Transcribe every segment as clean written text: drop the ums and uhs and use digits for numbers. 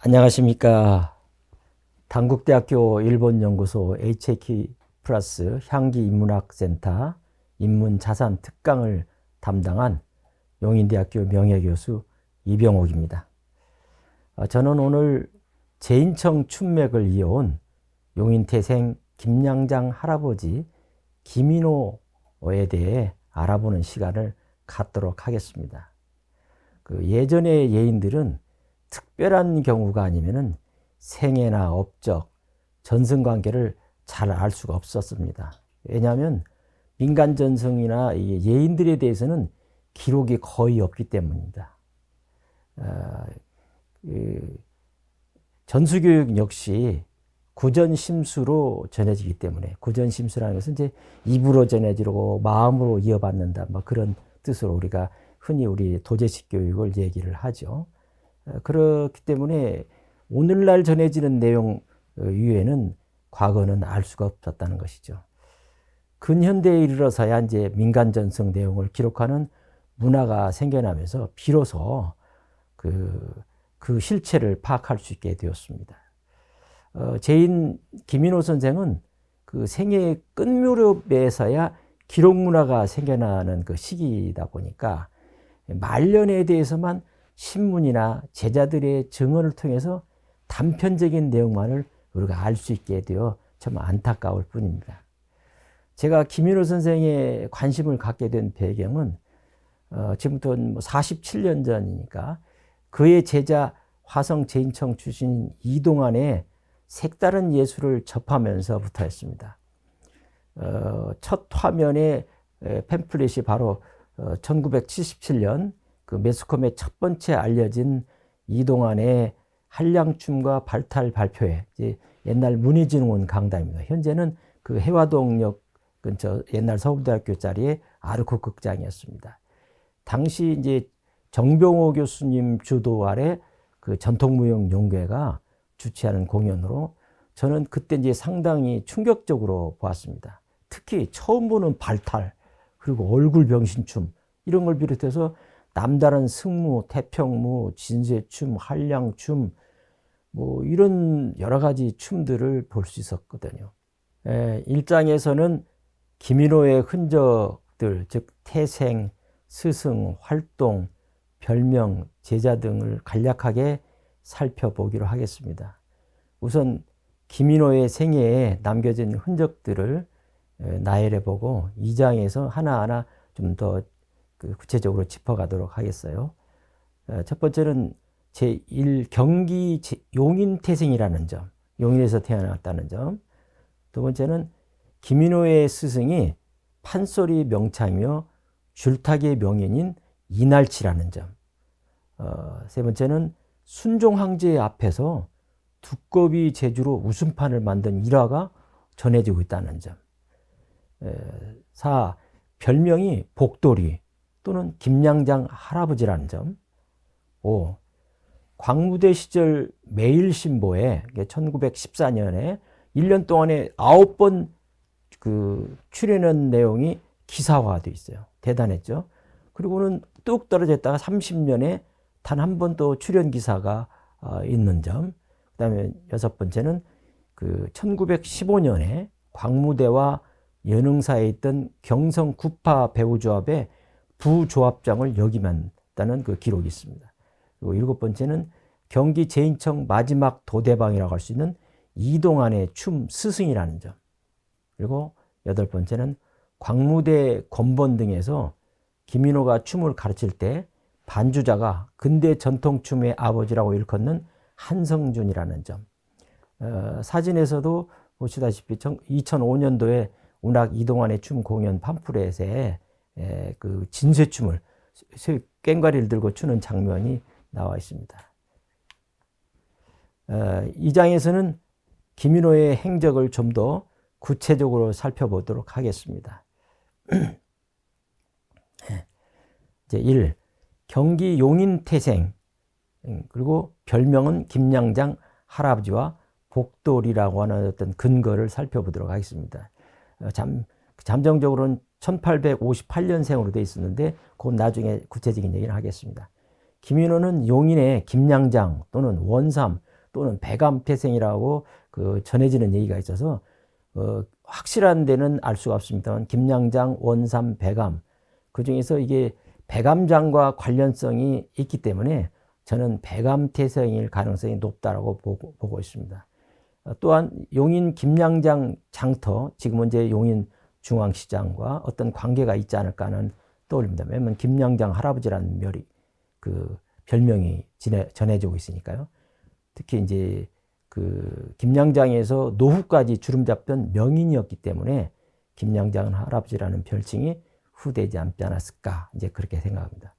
안녕하십니까. 단국대학교 일본연구소 HAK 플러스 향기인문학센터 인문자산 특강을 담당한 용인대학교 명예교수 이병옥입니다. 저는 오늘 제인청 춘맥을 이어온 용인태생 김양장 할아버지 김인호에 대해 알아보는 시간을 갖도록 하겠습니다. 예전의 예인들은 특별한 경우가 아니면은 생애나 업적, 전승관계를 잘 알 수가 없었습니다. 왜냐하면 민간 전승이나 예인들에 대해서는 기록이 거의 없기 때문입니다. 전수교육 역시 구전심수로 전해지기 때문에, 구전심수라는 것은 이제 입으로 전해지고 마음으로 이어받는다, 뭐 그런 뜻으로 우리가 흔히 우리 도제식 교육을 얘기를 하죠. 그렇기 때문에 오늘날 전해지는 내용 이외에는 과거는 알 수가 없었다는 것이죠. 근현대에 이르러서야 이제 민간 전승 내용을 기록하는 문화가 생겨나면서 비로소 그 실체를 파악할 수 있게 되었습니다. 제인 김인호 선생은 그 생애의 끝무렵에서야 기록 문화가 생겨나는 그 시기이다 보니까 말년에 대해서만 신문이나 제자들의 증언을 통해서 단편적인 내용만을 우리가 알 수 있게 되어 참 안타까울 뿐입니다. 제가 김인호 선생의 관심을 갖게 된 배경은 지금부터 47년 전이니까 그의 제자 화성 제인청 출신 이동환의 색다른 예술을 접하면서부터였습니다. 첫 화면의 팸플릿이 바로 1977년 그 매스컴에 첫 번째 알려진 이동환의 한량춤과 발탈 발표회, 옛날 문희진흥원 강당입니다. 현재는 그 해화동역 근처 옛날 서울대학교 자리의 아르코 극장이었습니다. 당시 이제 정병호 교수님 주도 아래 그 전통무용 연구회가 주최하는 공연으로 저는 그때 이제 상당히 충격적으로 보았습니다. 특히 처음 보는 발탈, 그리고 얼굴 병신춤, 이런 걸 비롯해서 남다른 승무, 태평무, 진쇠춤, 한량춤, 뭐 이런 여러 가지 춤들을 볼 수 있었거든요. 1장에서는 김인호의 흔적들, 즉 태생, 스승, 활동, 별명, 제자 등을 간략하게 살펴보기로 하겠습니다. 우선 김인호의 생애에 남겨진 흔적들을 나열해보고 2장에서 하나하나 좀 더 구체적으로 짚어가도록 하겠어요. 첫 번째는 제1 경기 용인태생이라는 점, 용인에서 태어났다는 점. 두 번째는 김인호의 스승이 판소리 명창이며 줄타기의 명인인 이날치라는 점. 세 번째는 순종황제 앞에서 두꺼비 제주로 웃음판을 만든 일화가 전해지고 있다는 점. 4. 별명이 복돌이 또는 김양장 할아버지라는 점. 5. 광무대 시절 매일신보에 1914년에 1년 동안에 9번 그 출연한 내용이 기사화되어 있어요. 대단했죠. 그리고는 뚝 떨어졌다가 30년에 단 한 번 또 출연 기사가 있는 점. 그 다음에 6번째는 그 1915년에 광무대와 연흥사에 있던 경성 구파 배우조합의 부조합장을 역임했다는 그 기록이 있습니다. 그리고 7번째는 경기 제인청 마지막 도대방이라고 할 수 있는 이동환의 춤 스승이라는 점. 그리고 8번째는 광무대 권본 등에서 김인호가 춤을 가르칠 때 반주자가 근대 전통춤의 아버지라고 일컫는 한성준이라는 점. 사진에서도 보시다시피 2005년도에 운악 이동환의 춤 공연 팜프렛에 그 진쇠춤을 꽹과리를 들고 추는 장면이 나와 있습니다. 2장에서는 김인호의 행적을 좀 더 구체적으로 살펴보도록 하겠습니다. 제1. 경기 용인태생, 그리고 별명은 김양장 할아버지와 복돌이라고 하는 어떤 근거를 살펴보도록 하겠습니다. 잠정적으로는 1858년생으로 되어 있었는데 곧 나중에 구체적인 얘기를 하겠습니다. 김인호는 용인의 김양장 또는 원삼, 또는 배감태생이라고 전해지는 얘기가 있어서 확실한 데는 알 수가 없습니다만 김양장, 원삼, 배감 그 중에서 이게 배감장과 관련성이 있기 때문에 저는 배감태생일 가능성이 높다라고 보고 있습니다. 또한 용인 김양장 장터, 지금은 이제 용인 중앙시장과 어떤 관계가 있지 않을까 하는 떠올립니다. 왜냐하면 김양장 할아버지라는 별명이 전해지고 있으니까요. 특히 이제 김양장에서 노후까지 주름 잡던 명인이었기 때문에 김양장 할아버지라는 별칭이 후되지 않지 않았을까, 이제 그렇게 생각합니다.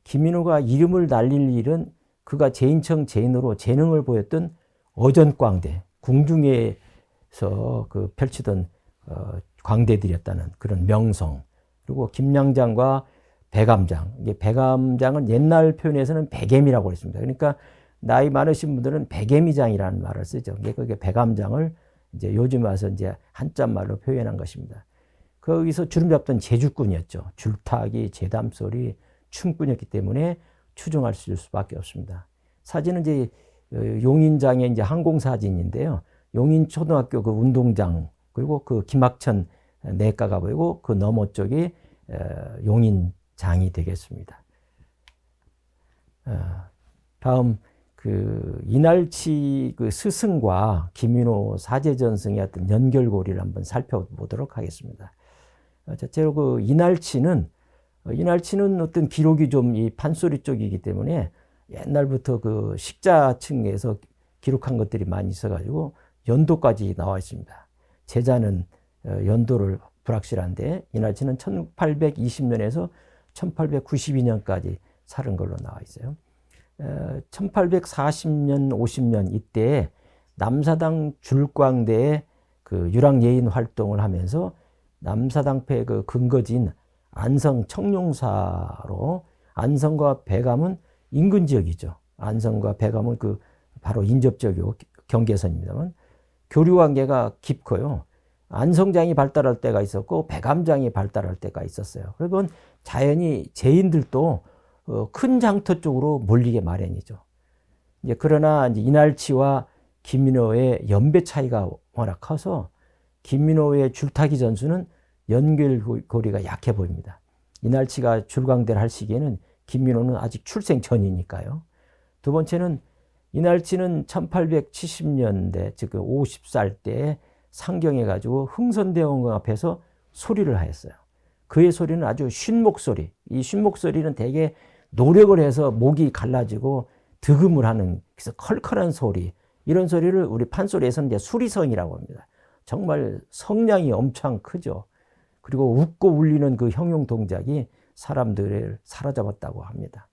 김인호가 이름을 날릴 일은 그가 제인청 제인으로 재능을 보였던 어전광대, 궁중에서 펼치던 광대들이었다는 그런 명성, 그리고 김양장과 배감장, 이게 배감장은 옛날 표현에서는 배겜이라고 했습니다. 그러니까 나이 많으신 분들은 배겜이장이라는 말을 쓰죠. 그게 배감장을 이제 요즘 와서 이제 한자말로 표현한 것입니다. 거기서 주름 잡던 제주꾼이었죠. 줄타기, 제담소리, 춤꾼이었기 때문에 추정할 수밖에 없습니다. 사진은 이제 용인장의 이제 항공사진인데요. 용인 초등학교 그 운동장, 그리고 그 김학천 내과가 보이고 그 너머 쪽이 용인장이 되겠습니다. 다음 이날치 스승과 김인호 사제전승의 어떤 연결고리를 한번 살펴보도록 하겠습니다. 첫째로 이날치는 어떤 기록이 좀 이 판소리 쪽이기 때문에 옛날부터 식자층에서 기록한 것들이 많이 있어가지고 연도까지 나와 있습니다. 제자는 연도를 불확실한데 이날치는 1820년에서 1892년까지 살은 걸로 나와 있어요. 1840년, 50년 이때 남사당 줄광대의 유랑예인 활동을 하면서 남사당패의 근거지인 안성 청룡사로, 안성과 배감은 인근 지역이죠. 안성과 배감은 바로 인접지역이고 경계선입니다만 교류 관계가 깊고요. 안성장이 발달할 때가 있었고 배감장이 발달할 때가 있었어요. 그러면 자연히 제인들도 큰 장터 쪽으로 몰리게 마련이죠. 그러나 이날치와 김민호의 연배 차이가 워낙 커서 김민호의 줄타기 전수는 연결고리가 약해 보입니다. 이날치가 줄광대를 할 시기에는 김민호는 아직 출생 전이니까요. 두 번째는 이날치는 1870년대, 즉 50살 때 상경해가지고 흥선대원궁 앞에서 소리를 하였어요. 그의 소리는 아주 쉰 목소리, 이 쉰 목소리는 되게 노력을 해서 목이 갈라지고 득음을 하는, 그래서 컬컬한 소리, 이런 소리를 우리 판소리에서는 이제 수리성이라고 합니다. 정말 성량이 엄청 크죠. 그리고 웃고 울리는 그 형용 동작이 사람들을 사로잡았다고 합니다.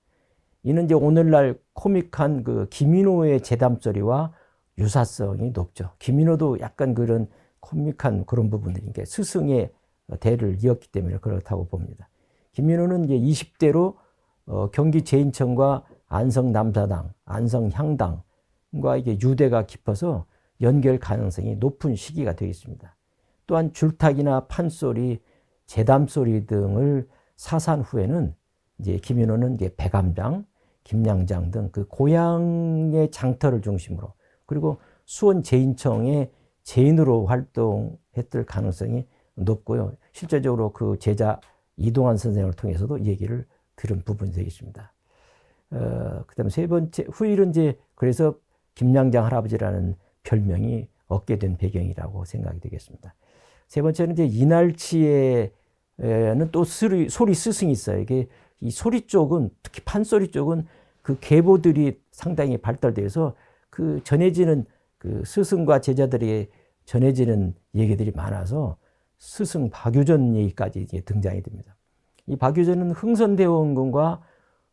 이는 이제 오늘날 코믹한 김인호의 제담소리와 유사성이 높죠. 김인호도 약간 그런 코믹한 그런 부분들이 스승의 대를 이었기 때문에 그렇다고 봅니다. 김인호는 이제 20대로 경기 제인청과 안성 남사당, 안성 향당과 이게 유대가 깊어서 연결 가능성이 높은 시기가 되겠습니다. 또한 줄타기나 판소리, 제담소리 등을 사산 후에는 이제 김인호는 이제 배감장, 김양장 등 고향의 장터를 중심으로, 그리고 수원 제인청의 제인으로 활동했을 가능성이 높고요. 실제적으로 제자 이동환 선생을 통해서도 얘기를 들은 부분이 되겠습니다. 그다음에 세 번째, 후일은 이제 그래서 김양장 할아버지라는 별명이 얻게 된 배경이라고 생각이 되겠습니다. 세 번째는 이제 이날치에는 또 소리 스승이 있어요. 이게 이 소리 쪽은, 특히 판소리 쪽은 계보들이 상당히 발달돼서 전해지는 스승과 제자들에게 전해지는 얘기들이 많아서 스승 박유전 얘기까지 이제 등장이 됩니다. 이 박유전은 흥선대원군과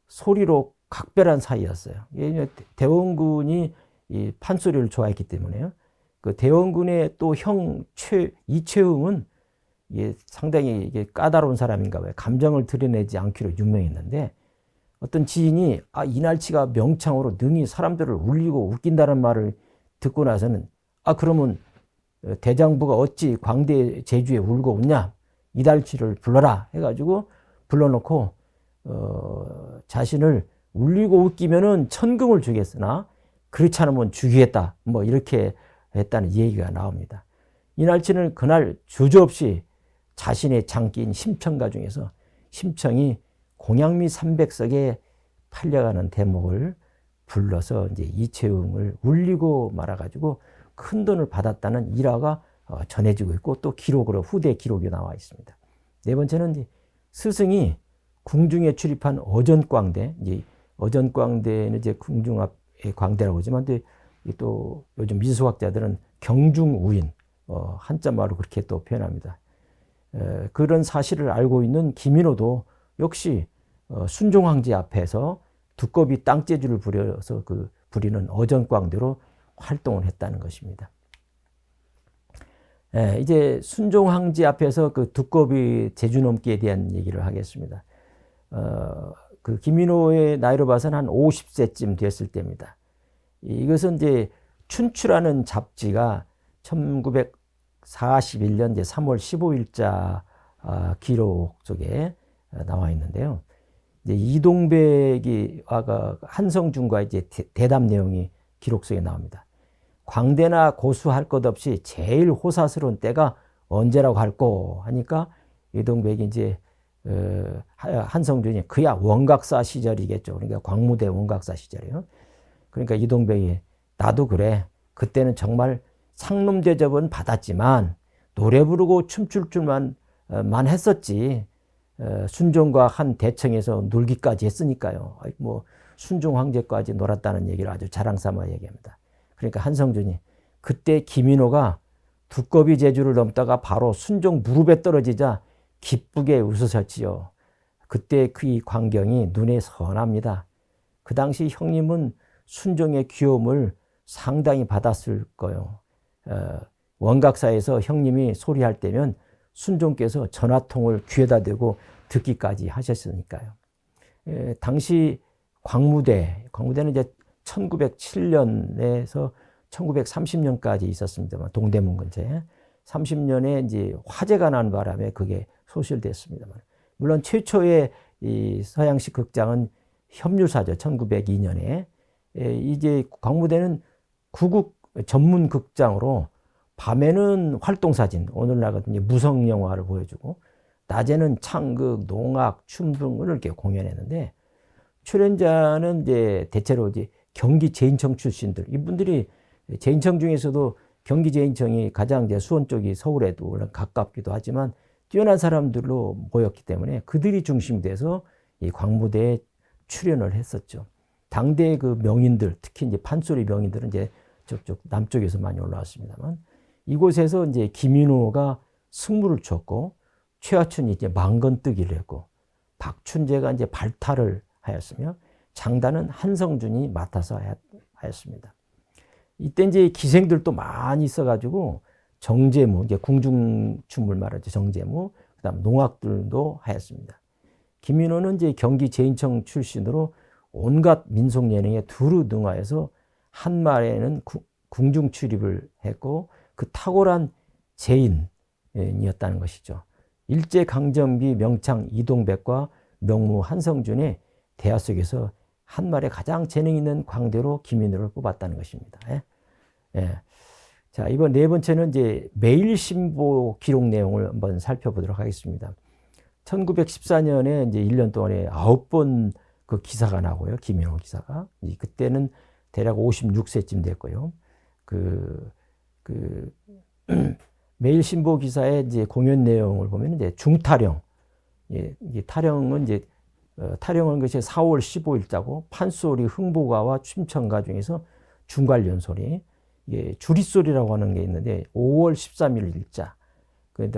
소리로 각별한 사이였어요. 대원군이 이 판소리를 좋아했기 때문에요. 대원군의 또 형 이채웅은 상당히 이게 까다로운 사람인가 봐요. 감정을 드러내지 않기로 유명했는데 어떤 지인이 이날치가 명창으로 능히 사람들을 울리고 웃긴다는 말을 듣고 나서는 그러면 대장부가 어찌 광대 제주에 울고 웃냐, 이날치를 불러라 해가지고 불러놓고 자신을 울리고 웃기면은 천금을 주겠으나 그렇지 않으면 죽이겠다. 뭐 이렇게 했다는 얘기가 나옵니다. 이날치는 그날 주저없이 자신의 장기인 심청가 중에서 심청이 공양미 300석에 팔려가는 대목을 불러서 이제 이채웅을 울리고 말아가지고 큰 돈을 받았다는 일화가 전해지고 있고 또 기록으로 후대 기록이 나와 있습니다. 네 번째는 이제 스승이 궁중에 출입한 어전광대, 이제 어전광대는 이제 궁중 앞의 광대라고 하지만 또 요즘 미술학자들은 경중우인, 한자말로 그렇게 또 표현합니다. 그런 사실을 알고 있는 김인호도 역시 순종황제 앞에서 두꺼비 땅재주를 부려서 부리는 어전광대로 활동을 했다는 것입니다. 이제 순종황제 앞에서 그 두꺼비 재주넘기에 대한 얘기를 하겠습니다. 그 김인호의 나이로 봐서는 한 50세쯤 됐을 때입니다. 이것은 이제 춘추라는 잡지가 1941년 이제 3월 15일자 기록 속에 나와 있는데요. 이제 이동백이와 한성준과 이제 대담 내용이 기록 속에 나옵니다. 광대나 고수할 것 없이 제일 호사스러운 때가 언제라고 할꼬 하니까 이동백이 이제 한성준이 그야 원각사 시절이겠죠. 그러니까 광무대 원각사 시절이에요. 그러니까 이동백이 나도 그래. 그때는 정말 상놈 대접은 받았지만 노래 부르고 춤출 줄만 했었지. 순종과 한 대청에서 놀기까지 했으니까요. 뭐 순종 황제까지 놀았다는 얘기를 아주 자랑삼아 얘기합니다. 그러니까 한성준이 그때 김인호가 두꺼비 제주를 넘다가 바로 순종 무릎에 떨어지자 기쁘게 웃으셨지요. 그때 그 광경이 눈에 선합니다. 그 당시 형님은 순종의 귀여움을 상당히 받았을 거예요. 원각사에서 형님이 소리할 때면 순종께서 전화통을 귀에다 대고 듣기까지 하셨으니까요. 당시 광무대는 이제 1907년에서 1930년까지 있었습니다만 동대문 근처에 30년에 이제 화재가 난 바람에 그게 소실됐습니다만 물론 최초의 이 서양식 극장은 협류사죠. 1902년에 이제 광무대는 구국 전문 극장으로 밤에는 활동사진, 오늘날 같은 무성 영화를 보여주고 낮에는 창극, 농악, 춤 등을 이렇게 공연했는데 출연자는 이제 대체로 이제 경기 제인청 출신들, 이분들이 제인청 중에서도 경기 제인청이 가장 이제 수원 쪽이 서울에도 가깝기도 하지만 뛰어난 사람들로 모였기 때문에 그들이 중심이 돼서 이 광무대에 출연을 했었죠. 당대의 그 명인들, 특히 이제 판소리 명인들은 이제 저쪽 남쪽에서 많이 올라왔습니다만 이곳에서 이제 김인호가 승무를 쳤고 최하춘이 이제 망건뜨기를 했고 박춘재가 이제 발탈을 하였으며 장단은 한성준이 맡아서 하였습니다. 이때 이제 기생들도 많이 있어가지고 정제무, 이제 궁중춤을 말하죠. 정제무, 그다음 농악들도 하였습니다. 김인호는 이제 경기 제인청 출신으로 온갖 민속 예능에 두루 능하여서 한말에는 궁중 출입을 했고 그 탁월한 제인이었다는 것이죠. 일제강점기 명창 이동백과 명무 한성준의 대화 속에서 한말에 가장 재능 있는 광대로 김인호를 뽑았다는 것입니다. 자, 이번 네 번째는 이제 매일신보 기록 내용을 한번 살펴보도록 하겠습니다. 1914년에 이제 1년 동안에 9번 그 기사가 나고요. 김인호 기사가. 그때는 대략 56세쯤 됐고요. 매일신보 기사의 이제 공연 내용을 보면 이제 중타령. 이게 타령은 이제 타령한 것이 4월 15일자고 판소리, 흥보가와 춤청가 중에서 중괄연소리. 이게 주릿소리라고 하는 게 있는데 5월 13일 일자.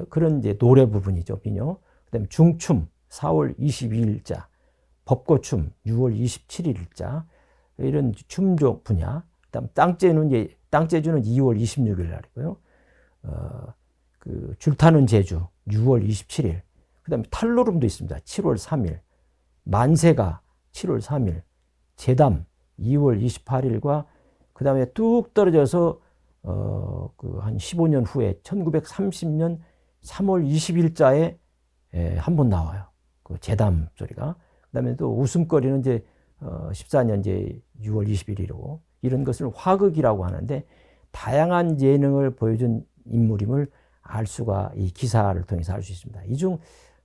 그런 이제 노래 부분이죠. 비뇨. 그다음에 중춤 4월 22일자. 법고춤 6월 27일자. 이런 춤족 분야. 그다음 땅재주는 2월 26일 날이고요. 그 줄타는 제주 6월 27일. 그다음에 탈노름도 있습니다. 7월 3일. 만세가 7월 3일. 제담 2월 28일과 그다음에 뚝 떨어져서 한 15년 후에 1930년 3월 20일자에 한 번 나와요. 그 제담 소리가. 그다음에 또 웃음거리는 이제 14년 이제 6월 21일이고 이런 것을 화극이라고 하는데 다양한 예능을 보여준 인물임을 알 수가 이 기사를 통해서 알 수 있습니다. 이 중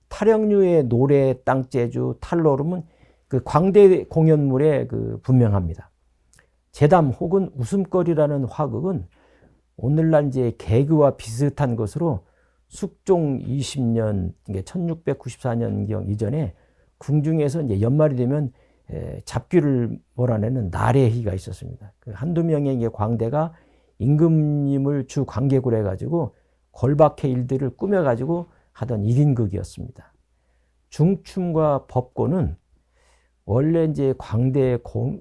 타령류의 노래, 땅재주, 탈노름은 그 광대 공연물에 그 분명합니다. 재담 혹은 웃음거리라는 화극은 오늘날 이제 개그와 비슷한 것으로 숙종 20년, 1694년경 이전에 궁중에서 이제 연말이 되면 잡귀를 몰아내는 나래희가 있었습니다. 그 한두 명의 이제 광대가 임금님을 주 관객으로 해가지고 걸박해 일들을 꾸며가지고 하던 1인극이었습니다. 중춤과 법고는 원래 이제 광대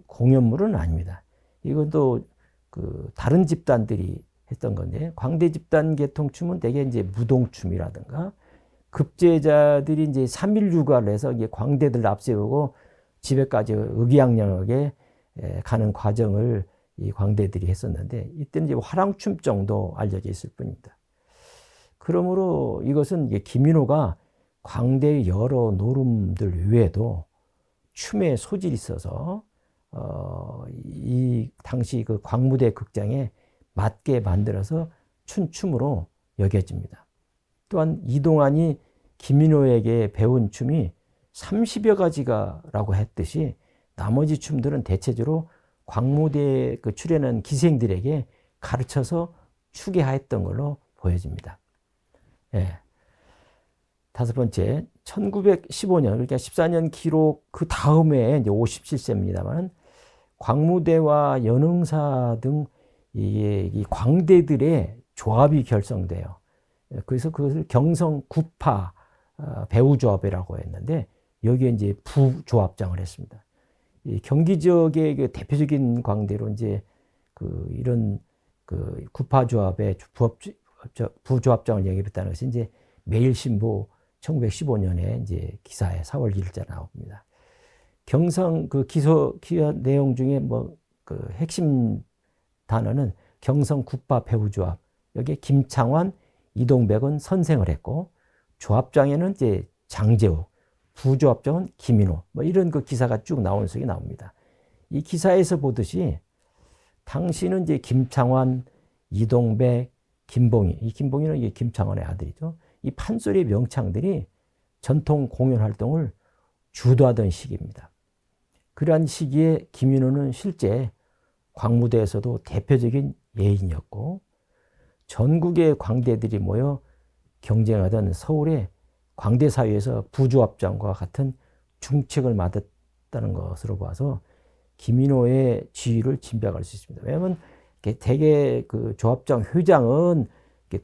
공연물은 아닙니다. 이것도 그 다른 집단들이 했던 건데, 광대 집단 계통춤은 대개 이제 무동춤이라든가 급제자들이 이제 3일 휴가를 해서 이제 광대들 앞세우고 집에까지 의기양양하게 가는 과정을 이 광대들이 했었는데, 이때는 이제 화랑춤 정도 알려져 있을 뿐입니다. 그러므로 이것은 이제 김인호가 광대의 여러 노름들 외에도 춤에 소질이 있어서 이 당시 그 광무대 극장에 맞게 만들어서 춘 춤으로 여겨집니다. 또한 이동환이 김인호에게 배운 춤이 30여 가지가라고 했듯이 나머지 춤들은 대체적으로 광무대에 그 출연한 기생들에게 가르쳐서 추게 하였던 걸로 보여집니다. 예. 다섯 번째, 1915년, 그러니까 14년 기록 그 다음에 이제 57세입니다만 광무대와 연흥사 등 이 광대들의 조합이 결성돼요. 그래서 그것을 경성 구파 배우조합이라고 했는데 여기에 이제 부조합장을 했습니다. 이 경기 지역의 그 대표적인 광대로 이제 이런 구파조합의 부조합장을 영입했다는 것이 이제 매일신보 1915년에 이제 기사에 4월 1일자 나옵니다. 경성 기사 내용 중에 핵심 단어는 경성 구파 배우조합, 여기에 김창환, 이동백은 선생을 했고, 조합장에는 이제 장제욱, 부조합장은 김인호, 이런 그 기사가 쭉 나오는 속에 나옵니다. 이 기사에서 보듯이 당시는 이제 김창환, 이동백, 김봉희, 이 김봉희는 이게 김창환의 아들이죠. 이 판소리의 명창들이 전통 공연 활동을 주도하던 시기입니다. 그러한 시기에 김인호는 실제 광무대에서도 대표적인 예인이었고, 전국의 광대들이 모여 경쟁하던 서울의 광대사회에서 부조합장과 같은 중책을 맡았다는 것으로 봐서 김인호의 지위를 짐작할 수 있습니다. 왜냐하면 대개 그 조합장 회장은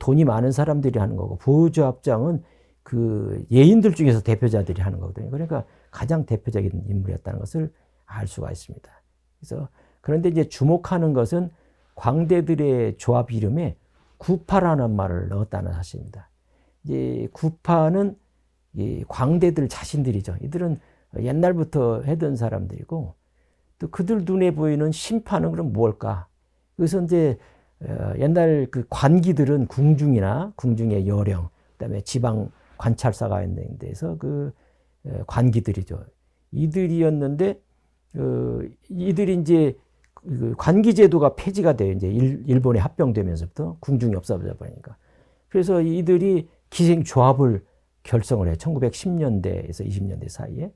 돈이 많은 사람들이 하는 거고, 부조합장은 그 예인들 중에서 대표자들이 하는 거거든요. 그러니까 가장 대표적인 인물이었다는 것을 알 수가 있습니다. 그런데 이제 주목하는 것은 광대들의 조합 이름에 구파라는 말을 넣었다는 사실입니다. 이제 구파는 이 광대들 자신들이죠. 이들은 옛날부터 해던 사람들이고, 또 그들 눈에 보이는 심판은 그럼 뭘까? 그래서 이제 옛날 그 관기들은 궁중의 여령, 그다음에 지방 관찰사가 있는 데서 그 관기들이죠. 이들이었는데 이들이 이제 관기제도가 폐지가 돼요. 이제 일본에 합병되면서부터 궁중이 없어져 버리니까. 그래서 이들이 기생조합을 결성을 해요. 1910년대에서 20년대 사이에.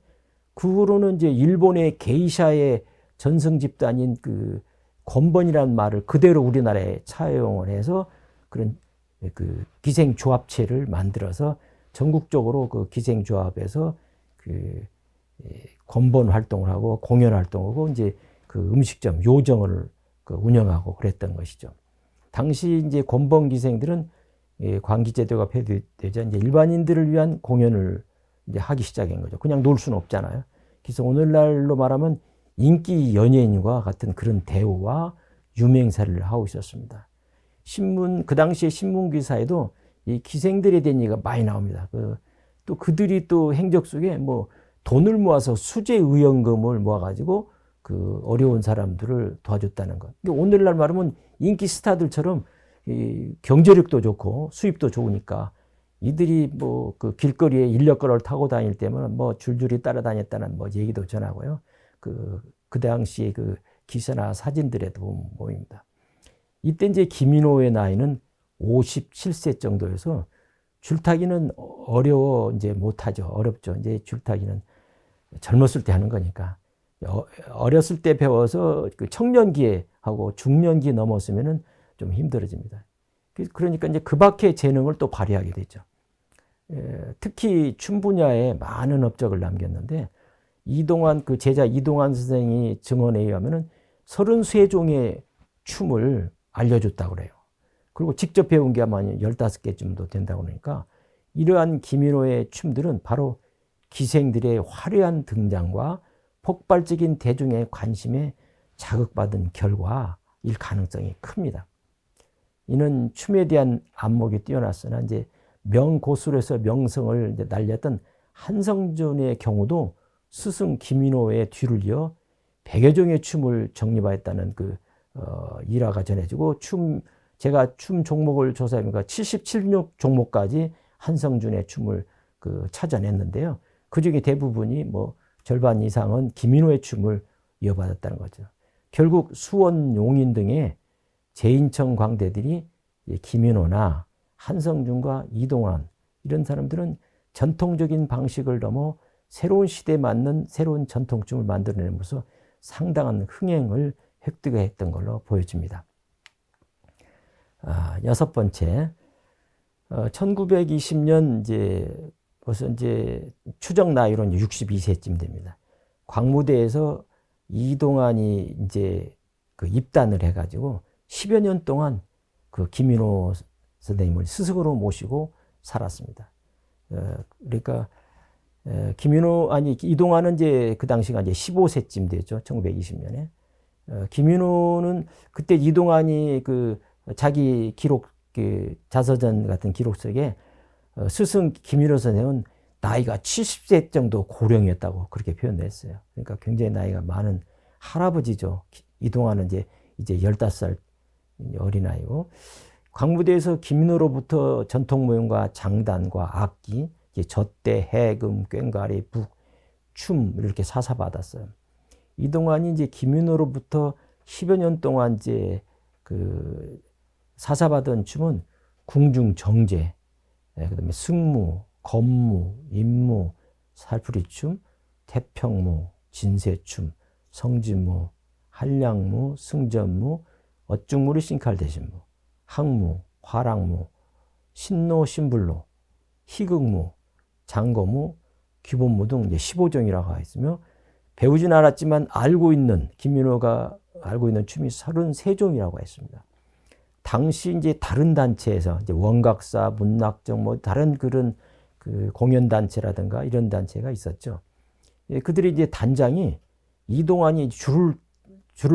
그 후로는 이제 일본의 게이샤의 전승 집단인 그 권번이라는 말을 그대로 우리나라에 차용을 해서 그런 그 기생조합체를 만들어서 전국적으로 그 기생조합에서 그 권번 활동을 하고 공연 활동하고 이제 그 음식점, 요정을 운영하고 그랬던 것이죠. 당시 이제 권번 기생들은 관기제도가 폐지되자 이제 일반인들을 위한 공연을 이제 하기 시작한 거죠. 그냥 놀 수는 없잖아요. 그래서 오늘날로 말하면 인기 연예인과 같은 그런 대우와 유명세를 하고 있었습니다. 그 당시에 신문 기사에도 이 기생들에 대한 얘기가 많이 나옵니다. 또 그들이 또 행적 속에 돈을 모아서 수재 의연금을 모아가지고 그 어려운 사람들을 도와줬다는 것. 오늘날 말하면 인기 스타들처럼 이 경제력도 좋고 수입도 좋으니까 이들이 그 길거리에 인력거를 타고 다닐 때면 줄줄이 따라다녔다는 얘기도 전하고요. 그 당시에 그 기사나 사진들에도 보입니다. 이때 이제 김인호의 나이는 57세 정도여서 줄타기는 어려워 이제 못하죠. 어렵죠. 이제 줄타기는 젊었을 때 하는 거니까. 어렸을 때 배워서 그 청년기에 하고 중년기 넘었으면은 좀 힘들어집니다. 그러니까 이제 그 밖의 재능을 또 발휘하게 되죠. 특히 춤 분야에 많은 업적을 남겼는데 이동환 그 제자 이동환 선생이 증언에 의하면은 33종의 춤을 알려줬다고 그래요. 그리고 직접 배운 게 아마 15개쯤도 된다고 그러니까 이러한 김인호의 춤들은 바로 기생들의 화려한 등장과 폭발적인 대중의 관심에 자극받은 결과일 가능성이 큽니다. 이는 춤에 대한 안목이 뛰어났으나 이제 명고술에서 명성을 이제 날렸던 한성준의 경우도 스승 김인호의 뒤를 이어 100여 종의 춤을 정립하였다는 그 일화가 전해지고 제가 춤 종목을 조사해보니까 77종목까지 한성준의 춤을 찾아냈는데요. 그 중에 대부분이 뭐 절반 이상은 김인호의 춤을 이어받았다는 거죠. 결국 수원, 용인 등의 제인청 광대들이 김인호나 한성준과 이동환 이런 사람들은 전통적인 방식을 넘어 새로운 시대에 맞는 새로운 전통춤을 만들어내면서 상당한 흥행을 획득했던 걸로 보여집니다. 여섯 번째, 1920년 벌써 추정 나이로는 62세쯤 됩니다. 광무대에서 이동환이 입단을 해가지고 10여 년 동안 그 김인호 선생님을 스승으로 모시고 살았습니다. 그러니까 이동환은 그 당시가 15세쯤 되죠. 1920년에. 김인호는 그때 이동환이 자기 기록, 자서전 같은 기록 속에 스승 김인호 선생은 나이가 70세 정도 고령이었다고 그렇게 표현했어요. 그러니까 굉장히 나이가 많은 할아버지죠. 이동환은 이제 15살 어린아이고, 광무대에서 김인호로부터 전통무용과 장단과 악기, 젖대, 해금, 꽹과리, 북, 춤 이렇게 사사받았어요. 이동환이 김인호로부터 10여 년 동안 사사받은 춤은 궁중정제, 그다음에 승무, 건무, 임무, 살풀이춤, 태평무, 진세춤, 성진무, 한량무, 승전무, 어중무리 싱칼대신무, 항무, 화랑무, 신노, 신불로, 희극무, 장거무, 규본무 등 15종이라고 하어 있으며 배우진 않았지만 김인호가 알고 있는 춤이 33종이라고 했습니다. 당시 다른 단체에서 원각사, 문낙정 다른 그런 공연 단체라든가 이런 단체가 있었죠. 그들이 단장이 이동환이 줄을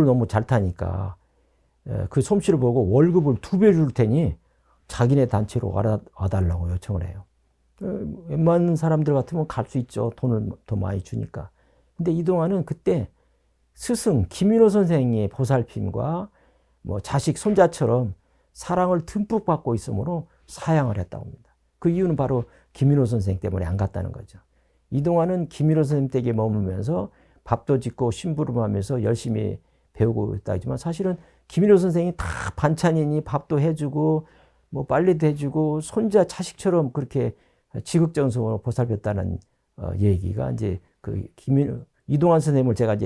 너무 잘 타니까 그 솜씨를 보고 월급을 2배 줄 테니 자기네 단체로 와달라고 요청을 해요. 웬만한 사람들 같으면 갈 수 있죠. 돈을 더 많이 주니까. 근데 이동환은 그때 스승 김인호 선생의 보살핌과 자식 손자처럼 사랑을 듬뿍 받고 있으므로 사양을 했다고 합니다. 그 이유는 바로 김인호 선생 때문에 안 갔다는 거죠. 이동환은 김인호 선생님 댁에 머물면서 밥도 짓고 심부름하면서 열심히 배우고 있다 하지만 사실은 김인호 선생이 다 반찬이니 밥도 해주고 빨래도 해주고 손자 자식처럼 그렇게 지극정성으로 보살폈다는 얘기가 이동환 선생님을 제가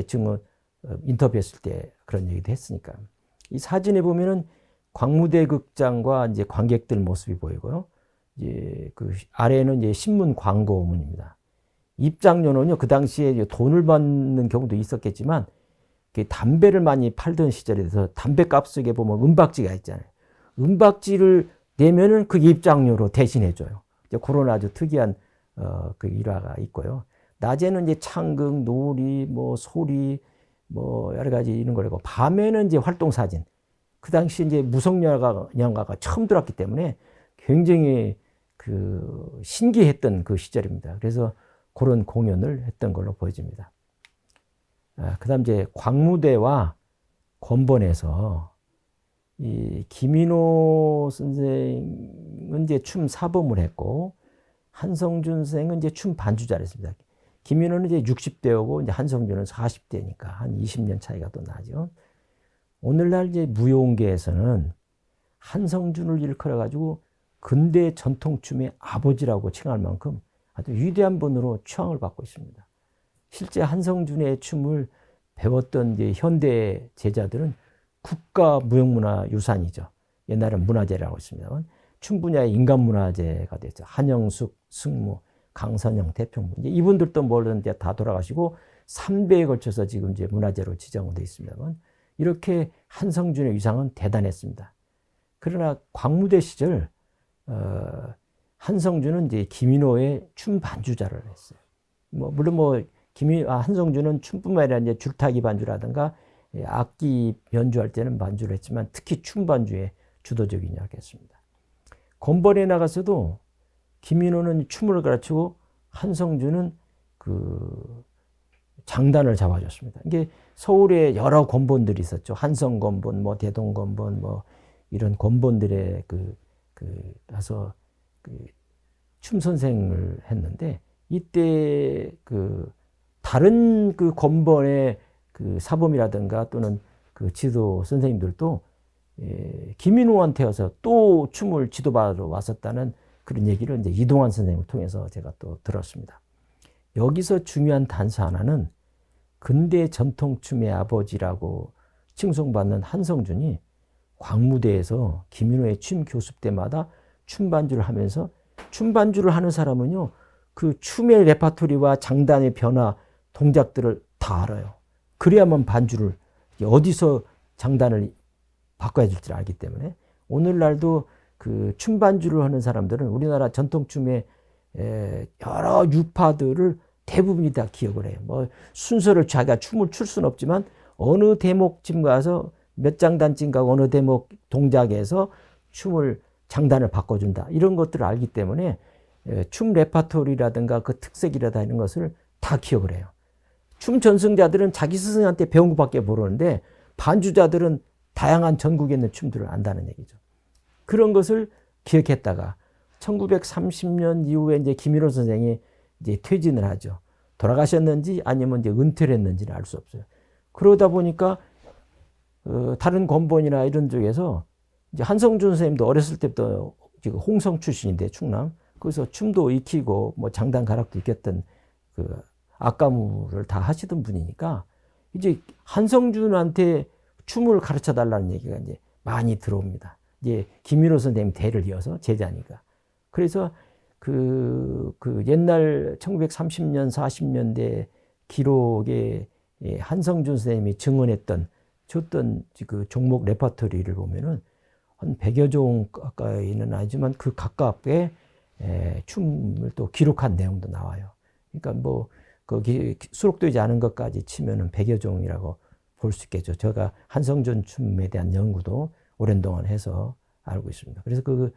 인터뷰했을 때 그런 얘기도 했으니까. 이 사진에 보면은 광무대 극장과 관객들 모습이 보이고요. 그 아래에는 신문 광고문입니다. 입장료는요, 그 당시에 돈을 받는 경우도 있었겠지만, 담배를 많이 팔던 시절에서 담배값 속에 보면 은박지가 있잖아요. 은박지를 내면은 그 입장료로 대신해줘요. 그런 아주 특이한 그 일화가 있고요. 낮에는 창극, 놀이, 소리, 여러 가지 이런 거라고. 밤에는 활동 사진. 그 당시 무성연가가 처음 들어왔기 때문에 굉장히 신기했던 그 시절입니다. 그래서 그런 공연을 했던 걸로 보여집니다. 그 다음 광무대와 권본에서 이 김인호 선생은 춤 사범을 했고, 한성준 선생은 춤 반주자를 했습니다. 김민호는 이제 60대고 이제 한성준은 40대니까 한 20년 차이가 또 나죠. 오늘날 이제 무용계에서는 한성준을 일컬어 가지고 근대 전통춤의 아버지라고 칭할 만큼 아주 위대한 분으로 추앙을 받고 있습니다. 실제 한성준의 춤을 배웠던 이제 현대 제자들은 국가 무형문화유산이죠. 옛날엔 문화재라고 했습니다만 춤 분야의 인간문화재가 됐죠. 한영숙, 승무, 강선영, 태평무. 이제 이분들도 물론 이제 다 돌아가시고 3대에 걸쳐서 지금 이제 문화재로 지정되어 있습니다만 이렇게 한성준의 위상은 대단했습니다. 그러나 광무대 시절 한성준은 이제 김인호의 춤 반주자를 했어요. 물론 한성준은 춤뿐만 아니라 이제 줄타기 반주라든가 악기 연주할 때는 반주를 했지만 특히 춤 반주에 주도적인 역할을 했습니다. 건번에 나가서도 김인호는 춤을 가르치고 한성준은 그 장단을 잡아줬습니다. 이게 서울에 여러 건본들이 있었죠. 한성 건본, 대동 건본, 이런 건본들의 가서 춤 선생을 했는데 이때 다른 건본의 사범이라든가 또는 지도 선생님들도 김인호한테 와서 또 춤을 지도받으러 왔었다는 그런 얘기를 이제 이동환 선생님을 통해서 제가 또 들었습니다. 여기서 중요한 단서 하나는 근대 전통춤의 아버지라고 칭송받는 한성준이 광무대에서 김인호의 춤 교습 때마다 춤 반주를 하면서 춤 반주를 하는 사람은요, 그 춤의 레파토리와 장단의 변화, 동작들을 다 알아요. 그래야만 반주를 어디서 장단을 바꿔야 될지 알기 때문에 오늘날도 그 춤 반주를 하는 사람들은 우리나라 전통춤의 여러 유파들을 대부분이 다 기억을 해요. 순서를 자기가 춤을 출 수는 없지만 어느 대목쯤 가서 몇 장단쯤 가고 어느 대목 동작에서 춤을 장단을 바꿔준다. 이런 것들을 알기 때문에 춤 레파토리라든가 그 특색이라든가 이런 것을 다 기억을 해요. 춤 전승자들은 자기 스승한테 배운 것밖에 모르는데 반주자들은 다양한 전국에 있는 춤들을 안다는 얘기죠. 그런 것을 기억했다가 1930년 이후에 이제 김인호 선생이 이제 퇴진을 하죠. 돌아가셨는지 아니면 이제 은퇴를 했는지는 알 수 없어요. 그러다 보니까 다른 건본이나 이런 쪽에서 이제 한성준 선생님도 어렸을 때부터 지금 홍성 출신인데 충남 그래서 춤도 익히고 장단 가락도 익혔던 악가무를 다 하시던 분이니까 이제 한성준한테 춤을 가르쳐 달라는 얘기가 이제 많이 들어옵니다. 이제 김인호 선생님 대를 이어서 제자니까. 그래서 옛날 1930년, 40년대 기록에 한성준 선생님이 증언했던 줬던 그 종목 레파토리를 보면은 한 100여 종 가까이는 아니지만 그 가깝게 춤을 또 기록한 내용도 나와요. 그러니까 거기 수록되지 않은 것까지 치면은 100여 종이라고 볼 수 있겠죠. 제가 한성준 춤에 대한 연구도 오랜 동안 해서 알고 있습니다. 그래서 그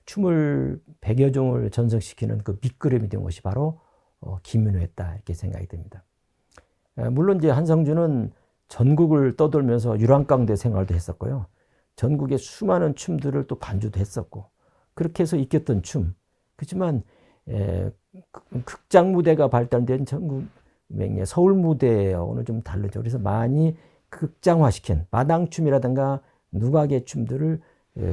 춤을 100여 종을 전성시키는 그 밑거름이 된 것이 바로 김인호였다 이렇게 생각이 듭니다. 물론 이제 한성준은 전국을 떠돌면서 유랑강대 생활도 했었고요. 전국의 수많은 춤들을 또 반주도 했었고 그렇게 해서 익혔던 춤. 그렇지만 극장 무대가 발달된 전국의 서울 무대하고는 좀 다르죠. 그래서 많이 극장화시킨 마당춤이라든가 누각의 춤들을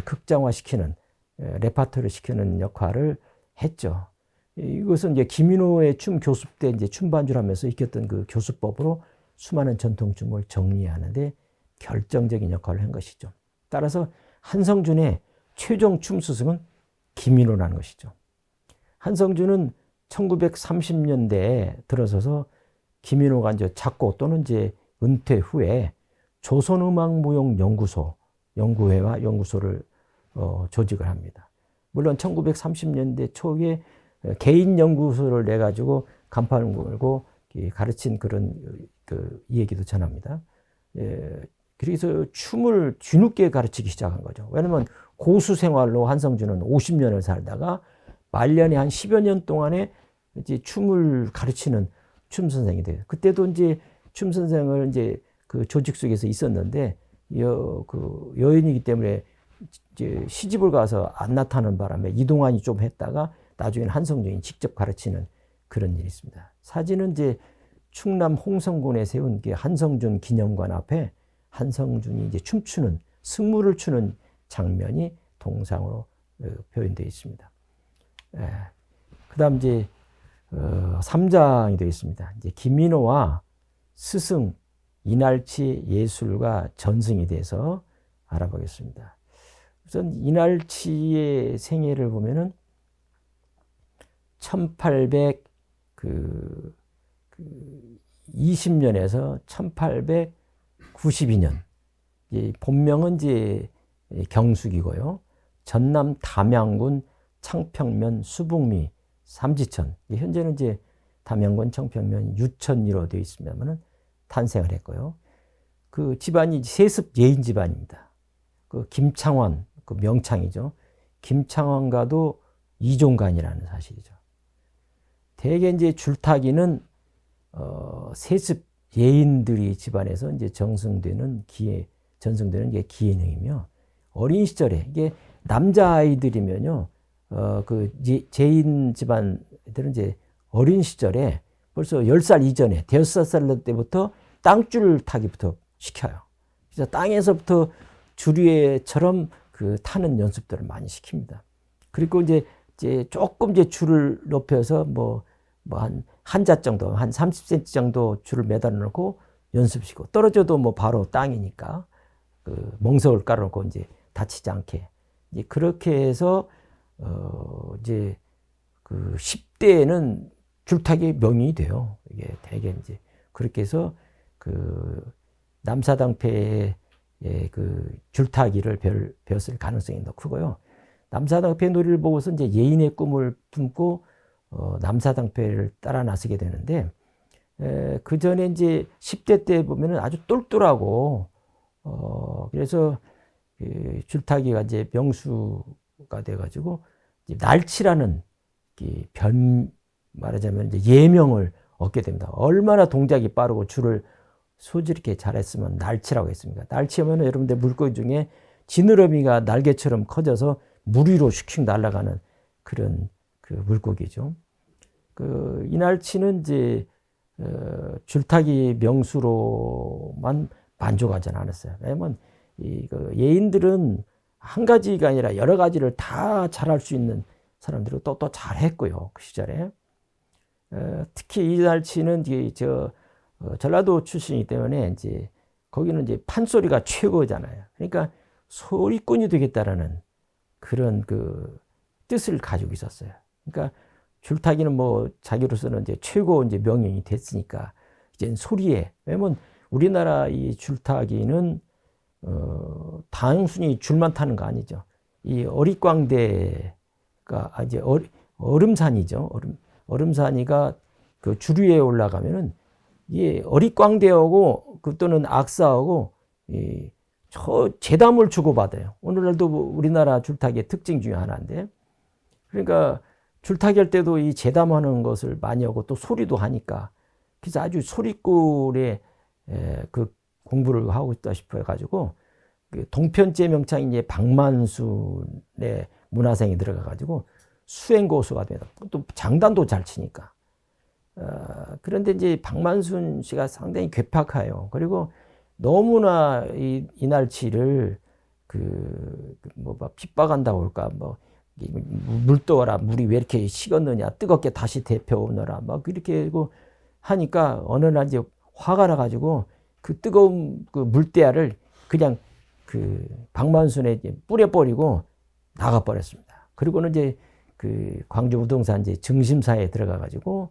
극장화시키는 레파토리 시키는 역할을 했죠. 이것은 이제 김인호의 춤 교습 때 이제 춤 반주를 하면서 익혔던 그 교수법으로 수많은 전통춤을 정리하는데 결정적인 역할을 한 것이죠. 따라서 한성준의 최종 춤 스승은 김인호라는 것이죠. 한성준은 1930년대에 들어서서 김인호가 이제 작고 또는 이제 은퇴 후에 조선음악무용연구소 연구회와 연구소를 조직을 합니다. 물론 1930년대 초에 개인 연구소를 내 가지고 간판을 걸고 가르친 그런 이 얘기도 전합니다. 그래서 춤을 뒤늦게 가르치기 시작한 거죠. 왜냐하면 고수 생활로 한성준은 50년을 살다가 말년에 한 10여 년 동안에 이제 춤을 가르치는 춤 선생이 돼요. 그때도 이제 춤 선생을 이제 그 조직 속에서 있었는데 여인이기 때문에 이제 시집을 가서 안 나타나는 바람에 이동환이 좀 했다가 나중에는 한성준이 직접 가르치는 그런 일이 있습니다. 사진은 이제 충남 홍성군에 세운 한성준 기념관 앞에 한성준이 이제 춤추는, 승무를 추는 장면이 동상으로 표현되어 있습니다. 그 다음 이제 3장이 되어 있습니다. 이제 김민호와 스승 이날치 예술가 전승에 대해서 알아보겠습니다. 우선 이날치의 생애를 보면은 1820년에서 1892년. 본명은 이제 경숙이고요. 전남 담양군 창평면 수북리 삼지천. 현재는 이제 담양군 청평면 유천리로 되어 있습니다만은 탄생을 했고요. 그 집안이 세습 예인 집안입니다. 그 김창원, 그 명창이죠. 김창원과도 이종간이라는 사실이죠. 대개 이제 줄타기는 세습 예인들이 집안에서 이제 전승되는 기예능이며, 어린 시절에 이게 남자 아이들이면요, 그 제인 집안들은 이제 어린 시절에 벌써 10살 이전에 5살 때부터 땅줄 타기부터 시켜요. 그래서 땅에서부터 줄위에처럼 그 타는 연습들을 많이 시킵니다. 그리고 이제 조금 줄을 높여서 한 자 정도, 한 30cm 정도 줄을 매달아 놓고 연습시키고, 떨어져도 바로 땅이니까 그 멍석을 깔아놓고 이제 다치지 않게. 이제 그렇게 해서 이제 그 10대에는 줄타기 명인이 돼요. 이게 대개 이제 그렇게 해서 그 남사당패의 그 줄타기를 배웠을 가능성이 더 크고요. 남사당패 놀이를 보고서 이제 예인의 꿈을 품고 남사당패를 따라 나서게 되는데, 그 전에 이제 10대 때 보면은 아주 똘똘하고, 그래서 줄타기가 이제 명수가 돼가지고 날치라는 말하자면 이제 예명을 얻게 됩니다. 얼마나 동작이 빠르고 줄을 소질있게 잘했으면 날치라고 했습니까? 날치하면 여러분들 물고기 중에 지느러미가 날개처럼 커져서 물 위로 슉슉 날아가는 그런 그 물고기죠. 그 이날치는 이제 줄타기 명수로만 만족하지는 않았어요. 왜냐면 그 예인들은 한 가지가 아니라 여러 가지를 다 잘할 수 있는 사람들은 또 잘했고요. 그 시절에. 특히 이날치는 전라도 출신이기 때문에 이제 거기는 이제 판소리가 최고잖아요. 그러니까 소리꾼이 되겠다라는 그런 그 뜻을 가지고 있었어요. 그러니까 줄타기는 자기로서는 이제 최고 이제 명인이 됐으니까 이제 소리에, 왜냐면 우리나라 이 줄타기는 단순히 줄만 타는 거 아니죠. 이 어릿광대가 이제 얼음산이죠. 얼음산이가 그 줄 위에 올라가면은 이 어릿광대하고 또는 악사하고 저 재담을 주고받아요. 오늘날도 우리나라 줄타기의 특징 중에 하나인데, 그러니까 줄타기 할 때도 이 재담하는 것을 많이 하고 또 소리도 하니까, 그래서 아주 소리꾼의 그 공부를 하고 있다 싶어 가지고 동편제 명창인 이제 박만순의 문화생이 들어가 가지고 수행고수가 됩니다. 또 장단도 잘 치니까. 그런데 이제 박만순 씨가 상당히 괴팍해요. 그리고 너무나 이날치를 핍박한다고 할까, 물 떠와라, 물이 왜 이렇게 식었느냐, 뜨겁게 다시 데펴오너라, 이렇게 하니까 어느 날 이제 화가 나가지고 그 뜨거운 그 물대야를 그냥 그 박만순에 뿌려버리고 나가버렸습니다. 그리고는 이제 그 광주 우동산 이제 증심사에 들어가가지고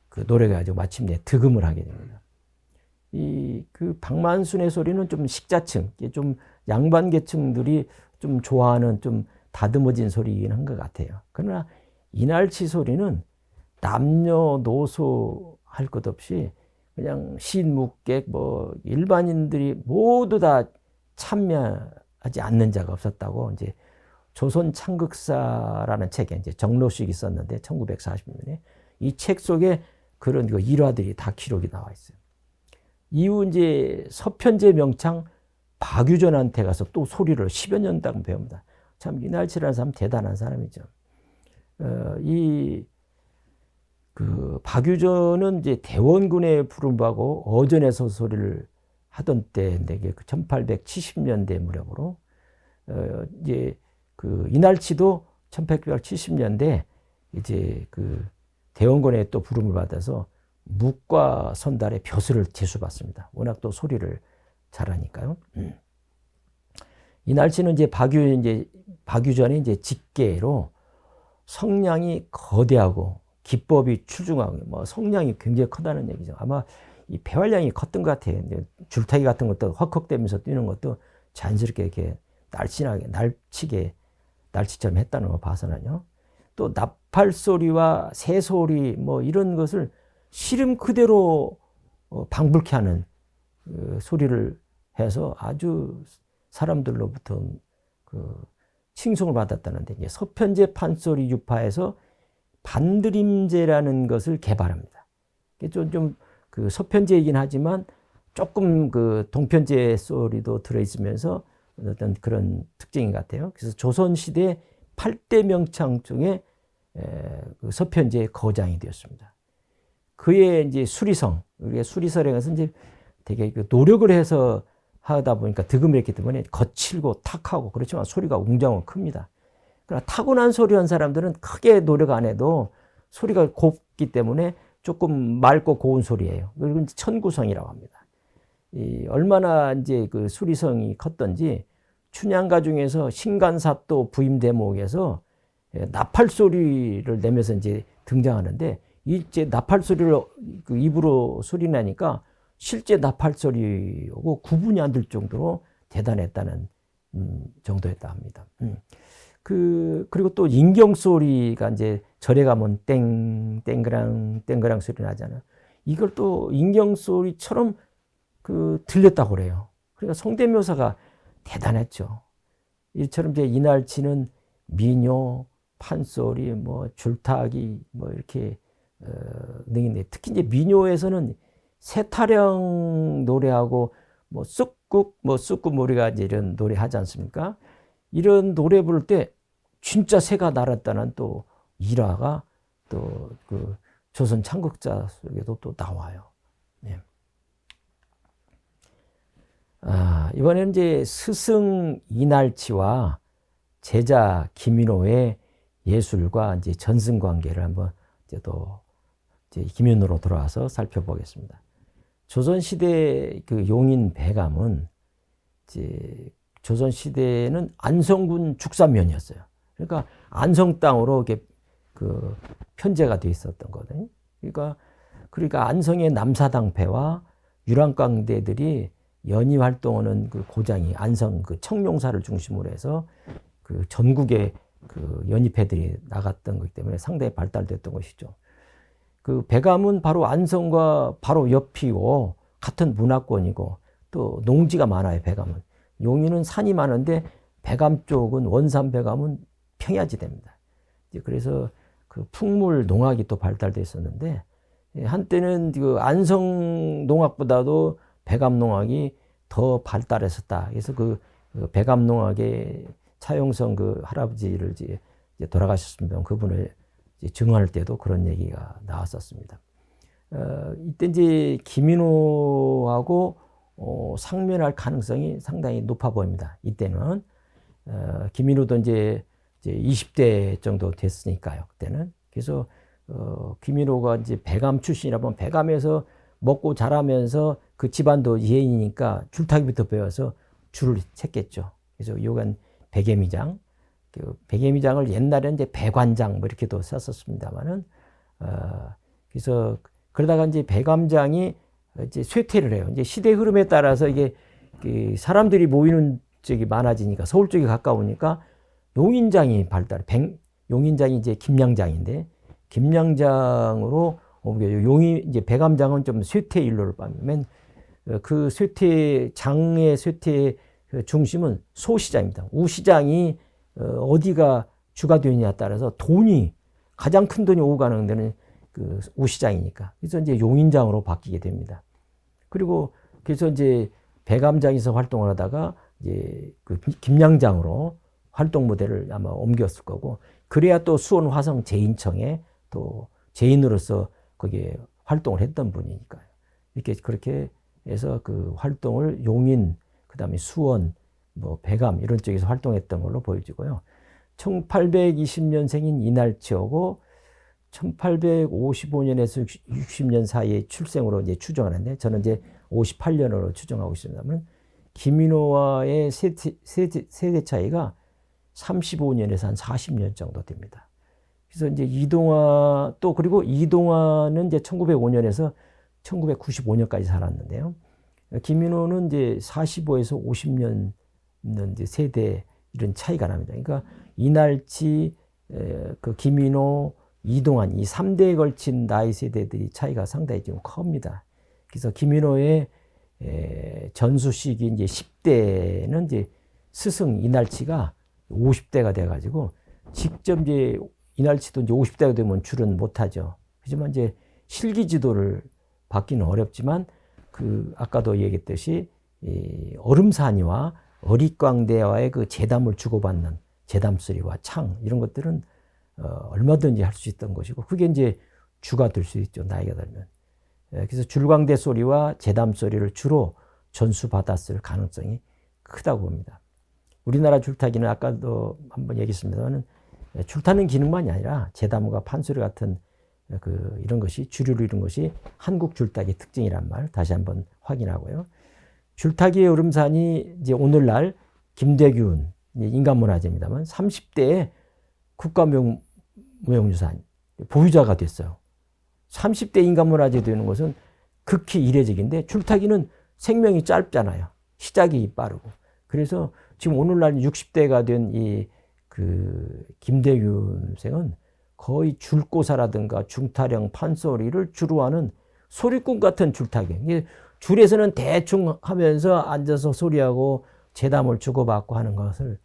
그 노래가 가지고 마침내 득음을 하게 됩니다. 그 박만순의 소리는 좀 식자층, 좀 양반 계층들이 좀 좋아하는 좀 다듬어진 소리이긴 한 것 같아요. 그러나 이날치 소리는 남녀노소 할 것 없이 그냥 신묵객 일반인들이 모두 다 참여하지 않는 자가 없었다고 이제 조선 창극사라는 책에 이제 정로식이 썼는데 1940년에 이 책 속에 그런 일화들이 다 기록이 나와 있어요. 이후 이제 서편제 명창 박유전한테 가서 또 소리를 10여 년 동안 배웁니다. 참 이날치라는 사람 대단한 사람이죠. 이 그 박유전은 이제 대원군의 부름을 받고 어전에서 소리를 하던 때인데, 그 1870년대 무렵으로 이제 그 이날치도 1870년대 이제 그 대원군의 또 부름을 받아서 묵과 선달의 벼슬을 제수받습니다. 워낙 또 소리를 잘하니까요. 이날치는 이제 박유전의 이제 직계로 성량이 거대하고 기법이 출중하고 뭐 성량이 굉장히 크다는 얘기죠. 아마 이 배활량이 컸던 것 같아요. 줄타기 같은 것도 헉헉대면서 뛰는 것도 자연스럽게 이렇게 날씬하게 날치처럼 했다는 거 봐서는요. 또 나팔 소리와 새 소리 뭐 이런 것을 시름 그대로 방불케 하는 소리를 해서 아주 사람들로부터 그 칭송을 받았다는데, 이제 서편제 판소리 유파에서 반드림제라는 것을 개발합니다. 좀 그 서편제이긴 하지만 조금 그 동편제 소리도 들어있으면서 어떤 그런 특징인 것 같아요. 그래서 조선시대 8대 명창 중에 그 서편제의 거장이 되었습니다. 그의 이제 수리성, 우리가 수리설에 가서 이제 되게 노력을 해서 하다 보니까 득음을 했기 때문에 거칠고 탁하고 그렇지만 소리가 웅장하고 큽니다. 그러나 타고난 소리한 사람들은 크게 노력 안 해도 소리가 곱기 때문에 조금 맑고 고운 소리예요. 그리고 천구성이라고 합니다. 얼마나 이제 그 수리성이 컸던지 춘향가 중에서 신간사또 부임 대목에서 나팔 소리를 내면서 이제 등장하는데, 이제 나팔 소리를 그 입으로 소리 나니까 실제 나팔 소리하고 구분이 안 될 정도로 대단했다는 정도였다 합니다. 그리고 또 인경 소리가 이제 절에 가면 땡그랑 소리 나잖아요. 이걸 또 인경 소리처럼 그 들렸다고 그래요. 그러니까 성대묘사가 대단했죠. 이처럼 이제 이날치는 민요, 판소리, 뭐 줄타기, 뭐 이렇게 능인데, 특히 이제 민요에서는 새타령 노래하고 뭐 쑥국 머리가 이제 이런 노래 하지 않습니까? 이런 노래 부를 때 진짜 새가 날았다는 또 일화가 또 그 조선 창극자 속에도 또 나와요. 네. 이번에는 이제 스승 이날치와 제자 김인호의 예술과 이제 전승 관계를 한번 이제 또 이제 김인호로 돌아와서 살펴보겠습니다. 조선시대 그 용인 배감은 이제 조선시대는 안성군 죽산면이었어요. 그러니까 안성 땅으로 이렇게 그 편제가 돼 있었던 거거든요. 그러니까 안성의 남사당패와 유랑광대들이 연희 활동하는 그 고장이 안성 그 청룡사를 중심으로 해서 그 전국에 그 연희패들이 나갔던 거기 때문에 상당히 발달됐던 것이죠. 그 배감은 바로 안성과 바로 옆이고 같은 문화권이고 또 농지가 많아요. 배감은 용인은 산이 많은데 배감 쪽은 원산 배감은 평야지대입니다. 그래서 그 풍물 농악이 또 발달돼 있었는데, 한때는 그 안성 농악보다도 배감 농악이 더 발달했었다. 그래서 그 배감 농악의 차용성 그 할아버지를 이제 돌아가셨습니다. 그분을 이제 증언할 때도 그런 얘기가 나왔었습니다. 이때 이제 김인호하고 상면할 가능성이 상당히 높아 보입니다. 이때는 김인호도 이제 20대 정도 됐으니까요. 그때는. 그래서 김인호가 이제 배감 출신이라 보면 배감에서 먹고 자라면서 그 집안도 예인이니까 줄타기부터 배워서 줄을 챘겠죠. 그래서 요건 백예미장. 그 백예미장을 옛날에는 이제 배관장 뭐 이렇게도 썼었습니다만은 그래서 그러다가 이제 배감장이 이제 쇠퇴를 해요. 이제 시대 흐름에 따라서 이게 그 사람들이 모이는 쪽이 많아지니까 서울 쪽이 가까우니까 용인장이 용인장이 이제 김양장인데 김양장으로 옮겨요. 이제 배감장은 좀 쇠퇴 일로를 빠면 그 장의 쇠퇴 중심은 소시장입니다. 우시장이 어디가 주가 되느냐에 따라서 가장 큰 돈이 오고 가는 데는 그 우시장이니까. 그래서 이제 용인장으로 바뀌게 됩니다. 그래서 이제 배감장에서 활동을 하다가 이제 그 김양장으로 활동 모델을 아마 옮겼을 거고, 그래야 또 수원 화성 제인청에 또 제인으로서 거기에 활동을 했던 분이니까요. 이렇게 그렇게 해서 그 활동을 용인, 그다음에 수원, 뭐 배감 이런 쪽에서 활동했던 걸로 보여지고요. 1820년생인 이날치하고 1855년에서 60년 사이에 출생으로 이제 추정하는데, 저는 이제 58년으로 추정하고 있습니다만, 김인호와의 세대 차이가 35년에서 한 40년 정도 됩니다. 그래서 이제 이동화, 또 그리고 이동화는 이제 1905년에서 1995년까지 살았는데요. 김인호는 이제 45에서 50년 이제 세대 이런 차이가 납니다. 그러니까 이날치, 그 김인호, 이동환 이 3대에 걸친 나이 세대들이 차이가 상당히 좀 큽니다. 그래서 김인호의 전수 시기 이제 10대는 이제 스승 이날치가 50대가 돼가지고, 직접 이제 이날치도 이제 50대가 되면 줄은 못하죠. 하지만 이제 실기 지도를 받기는 어렵지만, 그 아까도 얘기했듯이 이 얼음산이와 어릿광대와의 그 재담을 주고받는 재담소리와 창 이런 것들은 얼마든지 할 수 있던 것이고, 그게 이제 주가 될 수 있죠, 나이가 들면. 그래서 줄광대 소리와 재담 소리를 주로 전수받았을 가능성이 크다고 봅니다. 우리나라 줄타기는 아까도 한번 얘기했습니다만, 줄타는 기능만이 아니라 재담과 판소리 같은 이런 것이 주류를 이룬 것이 한국 줄타기의 특징이란 말 다시 한번 확인하고요. 줄타기의 얼음산이 이제 오늘날 김대균 인간문화재입니다만 30대에 국가무형유산 보유자가 됐어요. 30대 인간문화재 되는 것은 극히 이례적인데, 줄타기는 생명이 짧잖아요. 시작이 빠르고. 그래서 지금 오늘날 60대가 된 이 김대균 생은 거의 줄고사라든가 중타령, 판소리를 주로 하는 소리꾼 같은 줄타기. 줄에서는 대충 하면서 앉아서 소리하고 재담을 주고받고 하는 것을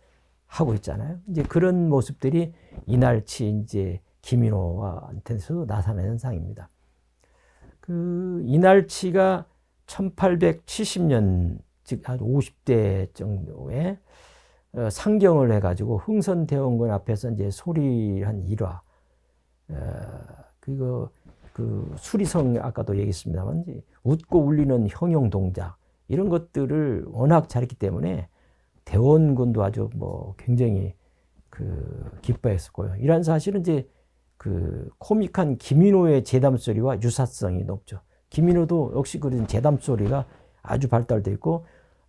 하고 있잖아요. 이제 그런 모습들이 이날치 이제 김인호한테서 나타나는 현상입니다. 그 이날치가 1870년, 즉 한 50대 정도에 상경을 해가지고 흥선대원군 앞에서 이제 소리 한 1화, 그 수리성 아까도 얘기했습니다만, 웃고 울리는 형용 동작 이런 것들을 워낙 잘했기 때문에 대원군도 아주 뭐 굉장히 기뻐했었고요. 이러한 사실은 이제 코믹한 김인호의 재담 소리와 유사성이 높죠. 김인호도 역시 그런 재담 소리가 아주 발달되어 있고,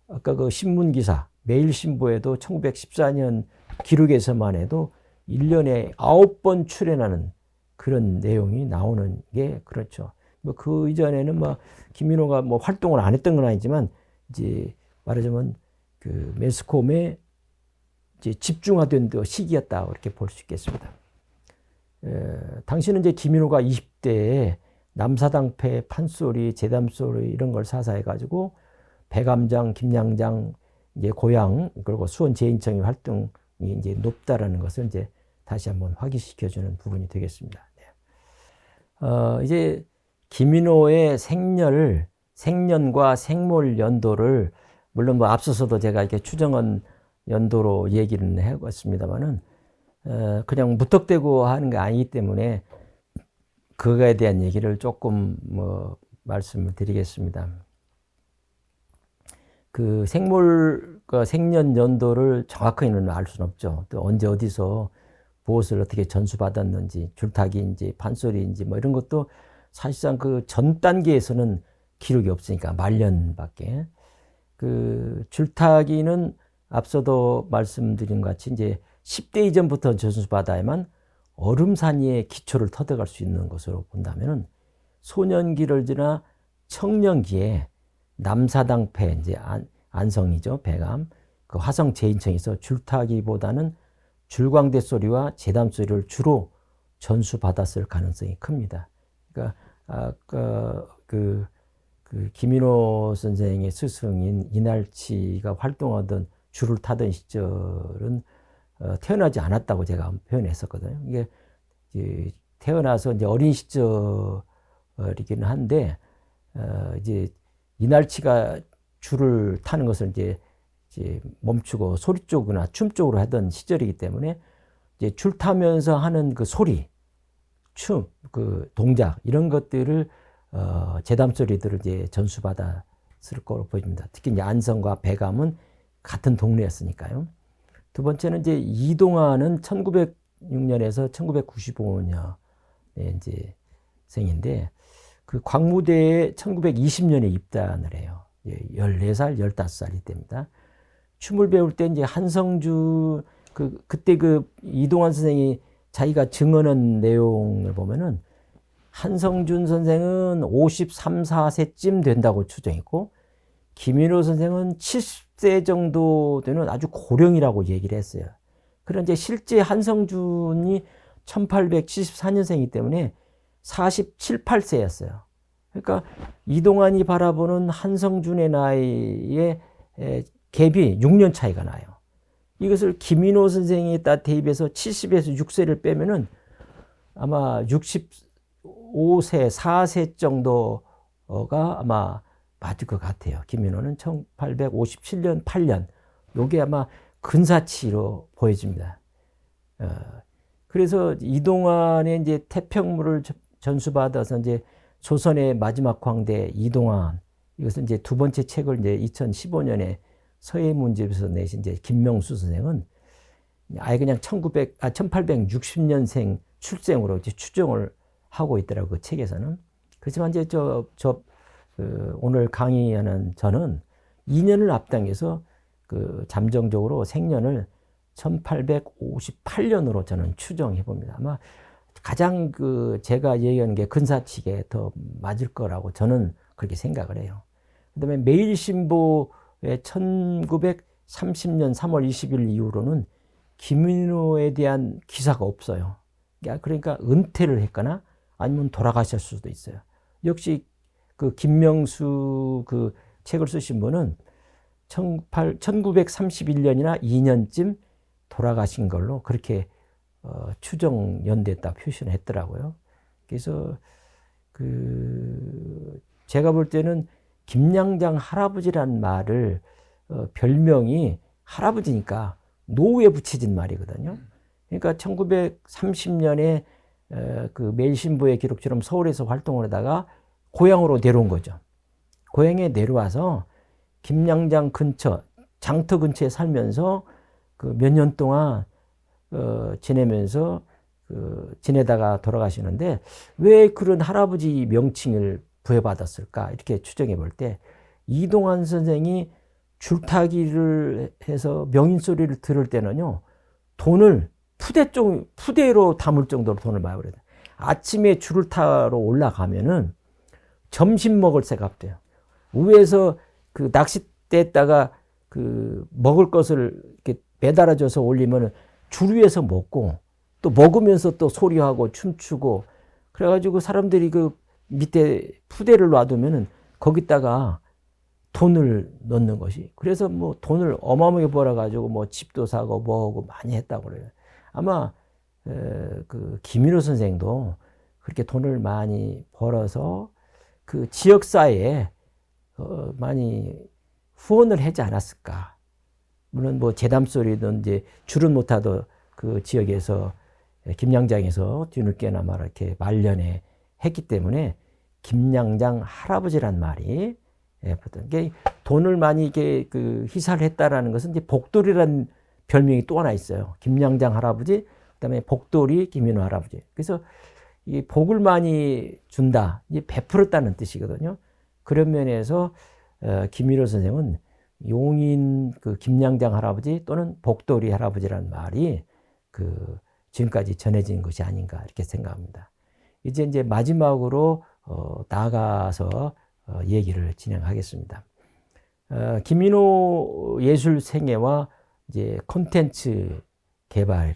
아까 그 신문 기사 매일신보에도 1914년 기록에서만 해도 1년에 9번 출연하는 그런 내용이 나오는 게 그렇죠. 뭐 그 이전에는 뭐 김인호가 뭐 활동을 안 했던 건 아니지만, 이제 말하자면 그 매스컴에 이제 집중화된 시기였다, 이렇게 볼 수 있겠습니다. 당시는 이제 김인호가 20대에 남사당패, 판소리, 재담소리 이런 걸 사사해가지고 배감장, 김양장, 이제 고향 그리고 수원 제인청의 활동이 이제 높다라는 것을 이제 다시 한번 확인시켜주는 부분이 되겠습니다. 이제 김인호의 생년과 생몰 연도를, 물론 뭐 앞서서도 제가 이렇게 추정한 연도로 얘기를 해봤습니다만은, 그냥 무턱대고 하는 게 아니기 때문에 그거에 대한 얘기를 조금 뭐 말씀을 드리겠습니다. 그 생몰과 생년 연도를 정확하게는 알 수는 없죠. 또 언제 어디서 무엇을 어떻게 전수받았는지, 줄타기인지 판소리인지 뭐 이런 것도 사실상 그 전 단계에서는 기록이 없으니까 말년밖에. 그 줄타기는 앞서도 말씀드린 것 같이 이제 10대 이전부터 전수받아야만 얼음산이의 기초를 터득할 수 있는 것으로 본다면은, 소년기를 지나 청년기에 남사당패, 이제 안성이죠, 배감, 그 화성 제인청에서 줄타기보다는 줄광대 소리와 재담 소리를 주로 전수받았을 가능성이 큽니다. 그러니까 아까 그 김인호 선생의 스승인 이날치가 활동하던 줄을 타던 시절은 태어나지 않았다고 제가 표현했었거든요. 이게 이제 태어나서 이제 어린 시절이기는 한데, 이제 이날치가 줄을 타는 것을 이제 멈추고 소리 쪽이나 춤 쪽으로 하던 시절이기 때문에, 이제 줄 타면서 하는 그 소리, 춤, 그 동작 이런 것들을 재담 소리들을 이제 전수받았을 거로 보입니다. 특히 이제 안성과 배감은 같은 동네였으니까요. 두 번째는 이제 이동환은 1906년에서 1995년에 이제 생인데 그 광무대에 1920년에 입단을 해요. 14살, 15살이 됩니다. 춤을 배울 때 이제 한성주 그때 그 이동환 선생이 자기가 증언한 내용을 보면은 한성준 선생은 53, 4세쯤 된다고 추정했고 김인호 선생은 70세 정도 되는 아주 고령이라고 얘기를 했어요. 그런데 실제 한성준이 1874년생이기 때문에 47, 8세였어요. 그러니까 이동환이 바라보는 한성준의 나이에 갭이 6년 차이가 나요. 이것을 김인호 선생이 딱 대입해서 70에서 6세를 빼면은 아마 65세, 4세 정도가 아마 맞을 것 같아요. 김인호는 1857년, 8년. 요게 아마 근사치로 보여집니다. 그래서 이동환의 이제 태평물을 전수받아서 이제 조선의 마지막 광대 이동환, 이것은 이제 두 번째 책을 이제 2015년에 서예문집에서 내신 이제 김명수 선생은 아예 그냥 1860년생 출생으로 이제 추정을 하고 있더라고요. 그 책에서는. 그렇지만 이제 오늘 강의하는 저는 2년을 앞당겨서 그 잠정적으로 생년을 1858년으로 저는 추정해 봅니다. 아마 가장 제가 얘기하는 게 근사치게 더 맞을 거라고 저는 그렇게 생각을 해요. 그 다음에 매일신보의 1930년 3월 20일 이후로는 김인호에 대한 기사가 없어요. 그러니까 은퇴를 했거나 아니면 돌아가셨을 수도 있어요. 역시 그 김명수 그 책을 쓰신 분은 1931년이나 2년쯤 돌아가신 걸로 그렇게 추정 연대했다 표시를 했더라고요. 그래서 제가 볼 때는 김양장 할아버지란 말을 별명이 할아버지니까 노후에 붙여진 말이거든요. 그러니까 1930년에 그 매일신보의 기록처럼 서울에서 활동을 하다가 고향으로 내려온 거죠. 고향에 내려와서 김양장 근처, 장터 근처에 살면서 그 몇 년 동안 지내면서 지내다가 돌아가시는데 왜 그런 할아버지 명칭을 부여받았을까 이렇게 추정해 볼 때 이동환 선생이 줄타기를 해서 명인 소리를 들을 때는요 돈을 푸대로 담을 정도로 돈을 많이 벌어요. 아침에 줄을 타러 올라가면은 점심 먹을 새가 없대요. 위에서 그 낚싯대에다가 그 먹을 것을 이렇게 매달아줘서 올리면 줄 위에서 먹고 또 먹으면서 또 소리하고 춤추고 그래가지고 사람들이 그 밑에 푸대를 놔두면은 거기다가 돈을 넣는 것이. 그래서 뭐 돈을 어마어마하게 벌어가지고 뭐 집도 사고 뭐하고 많이 했다고 그래요. 아마 그 김인호 선생도 그렇게 돈을 많이 벌어서 그 지역사회에 많이 후원을 하지 않았을까. 물론 뭐 재담소리든 이제 줄은 못하도 그 지역에서 김양장에서 뒤늦게나마 이렇게 말년에 했기 때문에 김양장 할아버지란 말이 보통 돈을 많이 이렇게 희사를 했다라는 것은 이제 복돌이라는 별명이 또 하나 있어요. 김양장 할아버지, 그다음에 복돌이 김인호 할아버지. 그래서 이 복을 많이 준다, 이제 베풀었다는 뜻이거든요. 그런 면에서 김인호 선생은 용인 그 김양장 할아버지 또는 복돌이 할아버지라는 말이 지금까지 전해진 것이 아닌가 이렇게 생각합니다. 이제 마지막으로 나아가서 얘기를 진행하겠습니다. 김인호 예술 생애와 이제 콘텐츠 개발에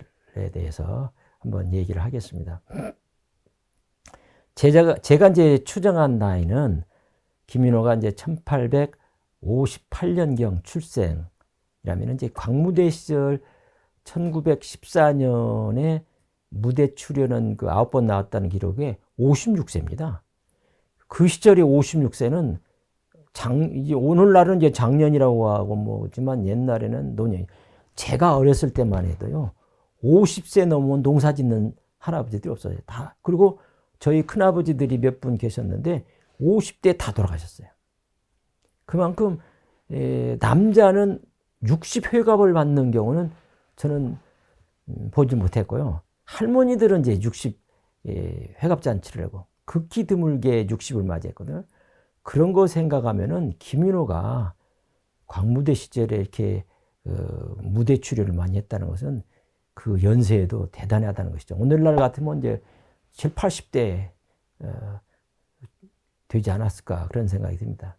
대해서 한번 얘기를 하겠습니다. 제가 이제 추정한 나이는 김인호가 이제 1858년경 출생이라면 이제 광무대 시절 1914년에 무대 출연은 그 9번 나왔다는 기록에 56세입니다. 그 시절에 56세는 이제 오늘날은 이제 장년이라고 하고 뭐지만 옛날에는 노년. 제가 어렸을 때만 해도요, 50세 넘으면 농사 짓는 할아버지들이 없어요. 다. 그리고 저희 큰아버지들이 몇 분 계셨는데 50대 다 돌아가셨어요. 그만큼 남자는 60회갑을 받는 경우는 저는 보지 못했고요. 할머니들은 이제 60 회갑잔치를 하고 극히 드물게 60을 맞이했거든요. 그런 거 생각하면은 김윤호가 광무대 시절에 이렇게 무대 출연을 많이 했다는 것은 그 연세에도 대단하다는 것이죠. 오늘날 같으면 이제 7, 80대 되지 않았을까 그런 생각이 듭니다.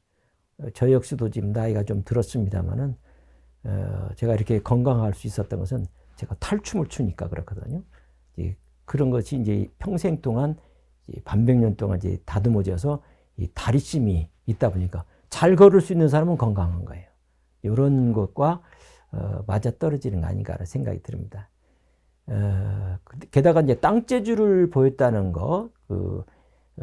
저 역시도 지금 나이가 좀 들었습니다만은 제가 이렇게 건강할 수 있었던 것은 제가 탈춤을 추니까 그렇거든요. 그런 것이 이제 평생 동안 반백년 동안 이제 다듬어져서 이 다리심이 있다 보니까 잘 걸을 수 있는 사람은 건강한 거예요. 이런 것과 맞아 떨어지는 거 아닌가 하는 생각이 듭니다. 게다가 이제 땅재주를 보였다는 거, 그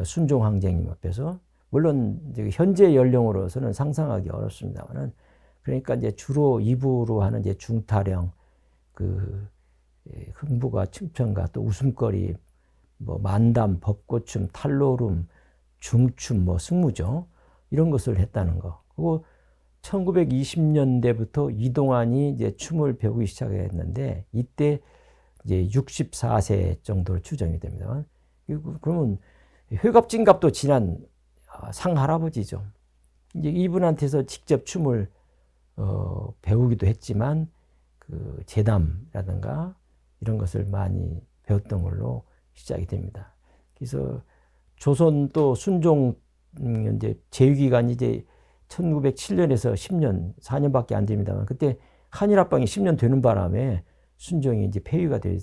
순종 황제님 앞에서 물론 이제 현재 연령으로서는 상상하기 어렵습니다만은 그러니까 이제 주로 입으로 하는 이제 중타령, 그 흥부가 춤천가 또 웃음거리, 뭐 만담, 벚꽃춤, 탈노름, 중춤, 뭐 승무죠. 이런 것을 했다는 거. 그리고 1920년대부터 이동환이 이제 춤을 배우기 시작했는데 이때 이제 64세 정도로 추정이 됩니다. 그러면 회갑진갑도 지난 상할아버지죠. 이제 이분한테서 직접 춤을 배우기도 했지만 그 재담이라든가 이런 것을 많이 배웠던 걸로 시작이 됩니다. 그래서 조선 또 순종 이제 제위기간이 이제 1907년에서 10년, 4년밖에 안 됩니다만 그때 한일합방이 10년 되는 바람에 순종이 이제 폐위가 되는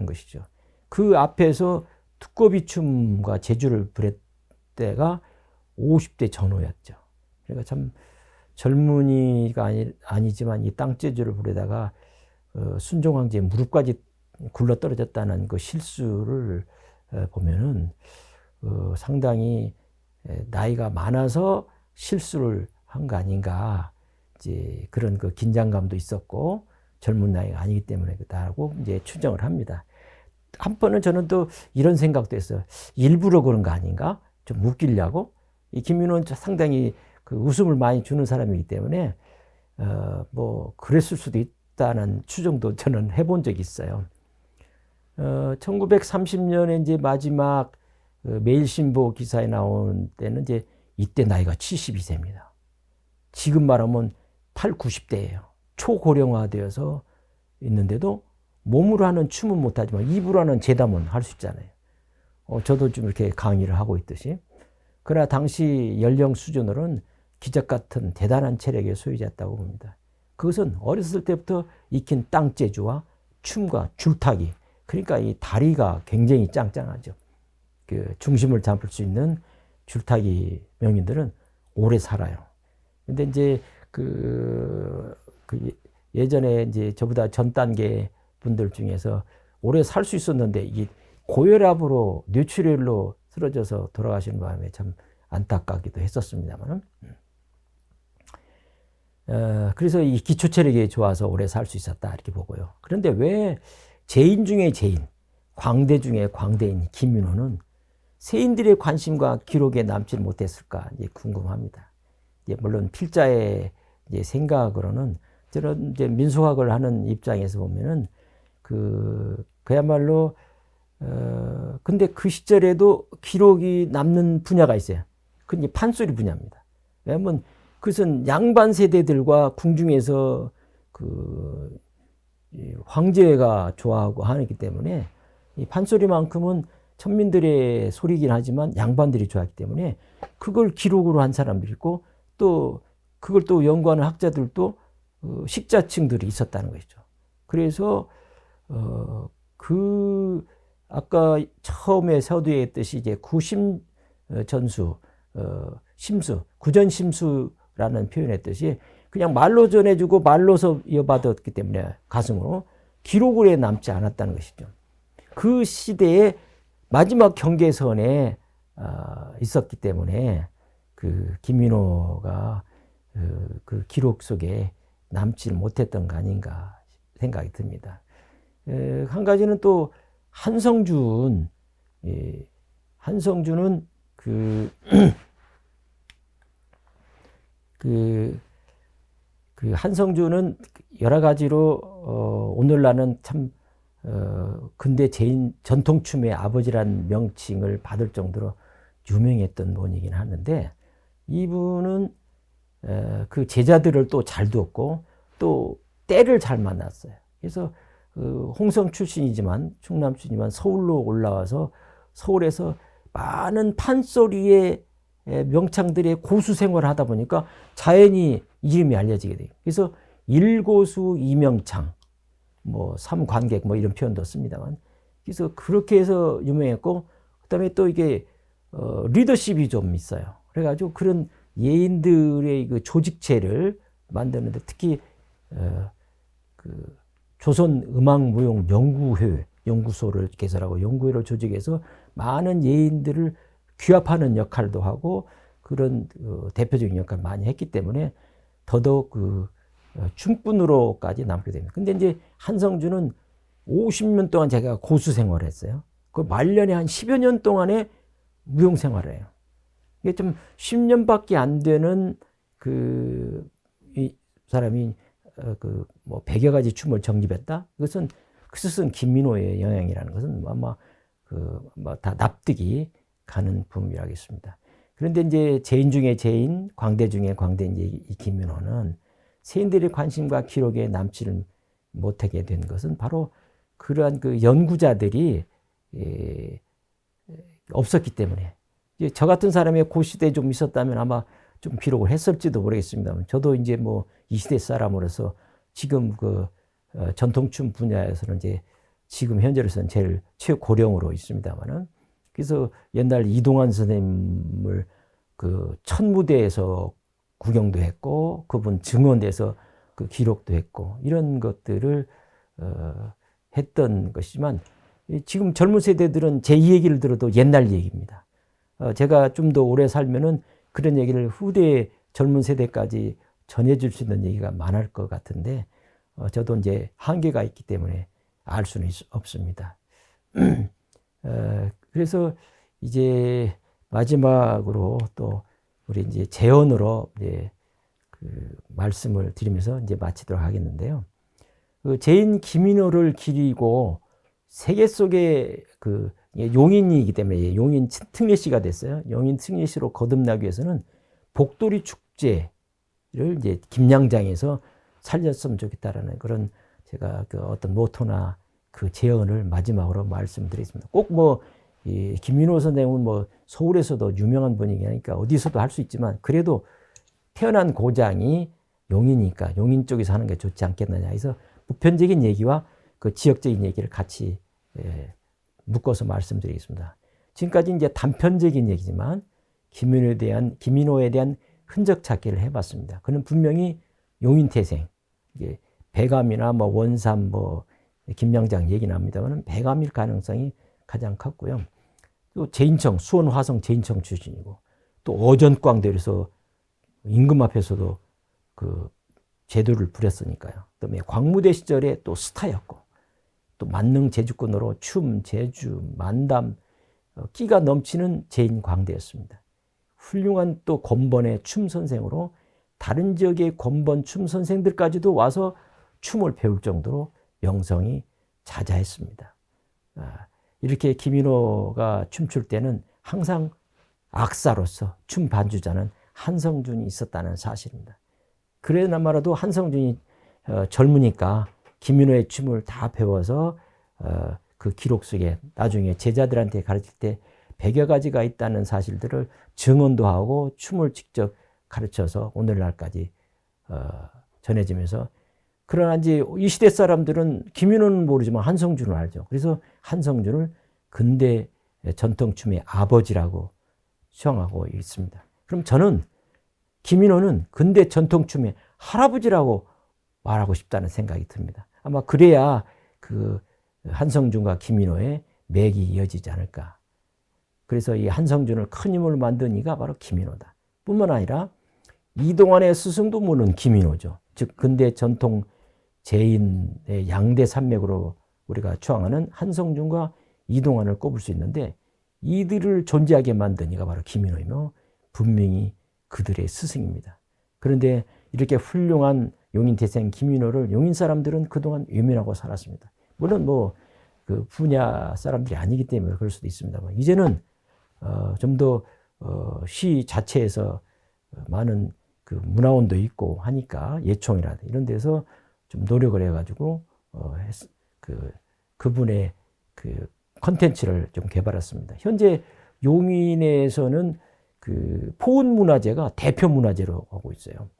것이죠. 그 앞에서 두꺼비 춤과 제주를 부릴 때가 50대 전후였죠. 그러니까 참 젊은이가 아니지만 이 땅재주를 부리다가 순종황제의 무릎까지 굴러 떨어졌다는 그 실수를 보면은 상당히 나이가 많아서 실수를 한 거 아닌가, 이제 그런 그 긴장감도 있었고 젊은 나이가 아니기 때문에 그렇다고 이제 추정을 합니다. 한편은 저는 또 이런 생각도 했어요. 일부러 그런 거 아닌가? 좀 웃기려고? 이 김윤호는 상당히 그 웃음을 많이 주는 사람이기 때문에 뭐 그랬을 수도 있다는 추정도 저는 해본 적이 있어요. 1930년에 이제 마지막 매일신보 기사에 나온 때는 이제 이때 나이가 72세입니다. 지금 말하면 8, 90대예요. 초고령화되어서 있는데도 몸으로 하는 춤은 못하지만 입으로 하는 재담은 할 수 있잖아요. 저도 좀 이렇게 강의를 하고 있듯이. 그러나 당시 연령 수준으로는 기적 같은 대단한 체력의 소유자였다고 봅니다. 그것은 어렸을 때부터 익힌 땅재주와 춤과 줄타기, 그러니까 이 다리가 굉장히 짱짱하죠. 그 중심을 잡을 수 있는 줄타기 명인들은 오래 살아요. 근데 이제 그 예전에 이제 저보다 전 단계 분들 중에서 오래 살 수 있었는데 이 고혈압으로 뇌출혈로 쓰러져서 돌아가시는 바람에 참 안타깝기도 했었습니다만은. 그래서 이 기초 체력이 좋아서 오래 살 수 있었다 이렇게 보고요. 그런데 왜 제인 중에 제인, 광대 중에 광대인 김윤호는 세인들의 관심과 기록에 남지 못했을까 이제 궁금합니다. 이제 물론 필자의 이제 생각으로는 저는 이제 민俗학을 하는 입장에서 보면은 그야말로 근데 그 시절에도 기록이 남는 분야가 있어요. 그게 이제 판소리 분야입니다. 왜냐면 그것은 양반 세대들과 궁중에서 그 황제가 좋아하고 하기 때문에 이 판소리만큼은 천민들의 소리긴 하지만 양반들이 좋아하기 때문에 그걸 기록으로 한 사람들이 있고 또 그걸 또 연구하는 학자들도 식자층들이 있었다는 것이죠. 그래서 그 아까 처음에 서두에 했듯이 이제 구심전수, 심수, 구전심수라는 표현했듯이 그냥 말로 전해주고 말로서 이어받았기 때문에 가슴으로 기록으로 남지 않았다는 것이죠. 그 시대에 마지막 경계선에 있었기 때문에 그 김윤호가 그 기록 속에 남지 못했던 거 아닌가 생각이 듭니다. 한 가지는 또 한성준, 한성준은 한성준은 여러 가지로 오늘날은 참 근대 전통춤의 아버지란 명칭을 받을 정도로 유명했던 분이긴 하는데, 이분은 그 제자들을 또 잘 두었고 또 때를 잘 만났어요. 그래서 홍성 출신이지만, 충남 출신이지만 서울로 올라와서 서울에서 많은 판소리의 명창들의 고수 생활을 하다 보니까 자연히 이름이 알려지게 돼요. 그래서 일고수 이명창, 뭐 삼관객 뭐 이런 표현도 씁니다만, 그래서 그렇게 해서 유명했고, 그다음에 또 이게 리더십이 좀 있어요. 그래가지고 그런 예인들의 그 조직체를 만드는데, 특히 그 조선음악무용연구회 연구소를 개설하고 연구회를 조직해서 많은 예인들을 규합하는 역할도 하고 그런 대표적인 역할을 많이 했기 때문에 더더욱 춤꾼으로까지 남게 됩니다. 근데 이제 한성준은 50년 동안 제가 고수 생활을 했어요. 그 말년에 한 10여 년 동안의 무용 생활을 해요. 이게 좀 10년밖에 안 되는 이 사람이 뭐 100여 가지 춤을 정립했다? 그것은 김민호의 영향이라는 것은 아마 뭐 다 납득이 가는 부분이라겠습니다. 그런데 이제 제인 중에 제인, 광대 중에 광대인 이 김민호는 세인들의 관심과 기록에 남지를 못하게 된 것은 바로 그러한 연구자들이 없었기 때문에, 저 같은 사람이 그 시대에 좀 있었다면 아마 좀 기록을 했을지도 모르겠습니다만, 저도 이제 뭐 이 시대 사람으로서 지금 전통춤 분야에서는 이제 지금 현재로서는 제일 최고령으로 있습니다만은, 그래서 옛날 이동환 선생님을 첫 무대에서 구경도 했고, 그분 증언돼서 기록도 했고, 이런 것들을 했던 것이지만, 지금 젊은 세대들은 제 이 얘기를 들어도 옛날 얘기입니다. 제가 좀 더 오래 살면은 그런 얘기를 후대 젊은 세대까지 전해줄 수 있는 얘기가 많을 것 같은데, 저도 이제 한계가 있기 때문에 알 수는 없습니다. 그래서 이제 마지막으로 또 우리 이제 재언으로 이제 말씀을 드리면서 이제 마치도록 하겠는데요. 제인 김인호를 기리고 세계 속에 용인이기 때문에 용인 특례시가 됐어요. 용인 특례시로 거듭나기 위해서는 복돌이 축제를 이제 김양장에서 살렸으면 좋겠다라는 그런 제가 어떤 모토나 제언을 마지막으로 말씀드리겠습니다. 꼭 김민호 선생님은 서울에서도 유명한 분이니까 어디서도 할 수 있지만, 그래도 태어난 고장이 용인이니까 용인 쪽에서 하는 게 좋지 않겠느냐 해서 보편적인 얘기와 지역적인 얘기를 같이 묶어서 말씀드리겠습니다. 지금까지 이제 단편적인 얘기지만 김민호에 대한 흔적 찾기를 해봤습니다. 그는 분명히 용인 태생, 배감이나 원삼 김양장 얘기 납니다만 배감일 가능성이 가장 컸고요. 또 제인청, 수원 화성 제인청 출신이고, 또 어전광대에서 임금 앞에서도 제도를 부렸으니까요. 그다음에 광무대 시절에 또 스타였고, 또 만능 제주꾼으로 춤, 제주, 만담 끼가 넘치는 제인 광대였습니다. 훌륭한 또 건번의 춤 선생으로 다른 지역의 건번 춤 선생들까지도 와서 춤을 배울 정도로 명성이 자자했습니다. 이렇게 김인호가 춤출 때는 항상 악사로서 춤 반주자는 한성준이 있었다는 사실입니다. 그래나마라도 한성준이 젊으니까 김인호의 춤을 다 배워서 그 기록 속에 나중에 제자들한테 가르칠 때 100여 가지가 있다는 사실들을 증언도 하고 춤을 직접 가르쳐서 오늘날까지 전해지면서, 그러나 이제 이 시대 사람들은 김인호는 모르지만 한성준을 알죠. 그래서 한성준을 근대 전통춤의 아버지라고 칭하고 있습니다. 그럼 저는 김인호는 근대 전통춤의 할아버지라고 말하고 싶다는 생각이 듭니다. 아마 그래야 한성준과 김인호의 맥이 이어지지 않을까. 그래서 이 한성준을 큰 힘을 만든 이가 바로 김인호다. 뿐만 아니라 이동환의 스승도 물론 김인호죠. 즉 근대 전통 제인의 양대 산맥으로 우리가 추앙하는 한성준과 이동환을 꼽을 수 있는데 이들을 존재하게 만든 이가 바로 김인호이며 분명히 그들의 스승입니다. 그런데 이렇게 훌륭한 용인 태생 김인호를 용인 사람들은 그동안 외면하고 살았습니다. 물론 뭐 그 분야 사람들이 아니기 때문에 그럴 수도 있습니다만 이제는 좀 더 시 자체에서 많은 그 문화원도 있고 하니까 예총이라든지 이런 데서 좀 노력을 해가지고 그분의 그 컨텐츠를 좀 개발했습니다. 현재 용인에서는 그 포운 문화재가 대표 문화재로 하고 있어요.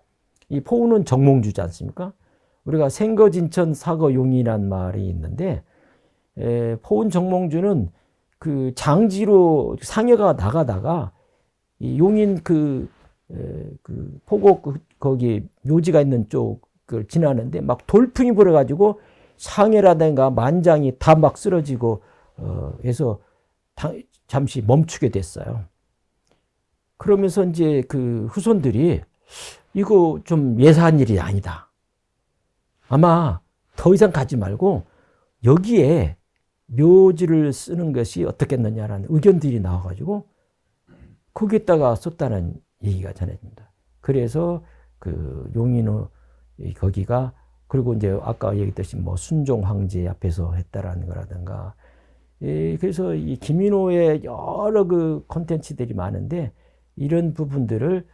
이 포운은 정몽주지 않습니까? 우리가 생거진천 사거용이란 말이 있는데 포운 정몽주는 그 장지로 상여가 나가다가 이 용인 그 포곡 거기 묘지가 있는 쪽을 지나는데 막 돌풍이 불어가지고 상해라든가 만장이 다 막 쓰러지고 해서 잠시 멈추게 됐어요. 그러면서 이제 그 후손들이 이거 좀 예사한 일이 아니다. 아마 더 이상 가지 말고 여기에 묘지를 쓰는 것이 어떻겠느냐라는 의견들이 나와가지고 거기에다가 썼다는 얘기가 전해집니다. 그래서 그 용인의 거기가 그리고 이제 아까 얘기했듯이 뭐 순종 황제 앞에서 했다라는 거라든가 그래서 이 김인호의 여러 그 콘텐츠들이 많은데 이런 부분들을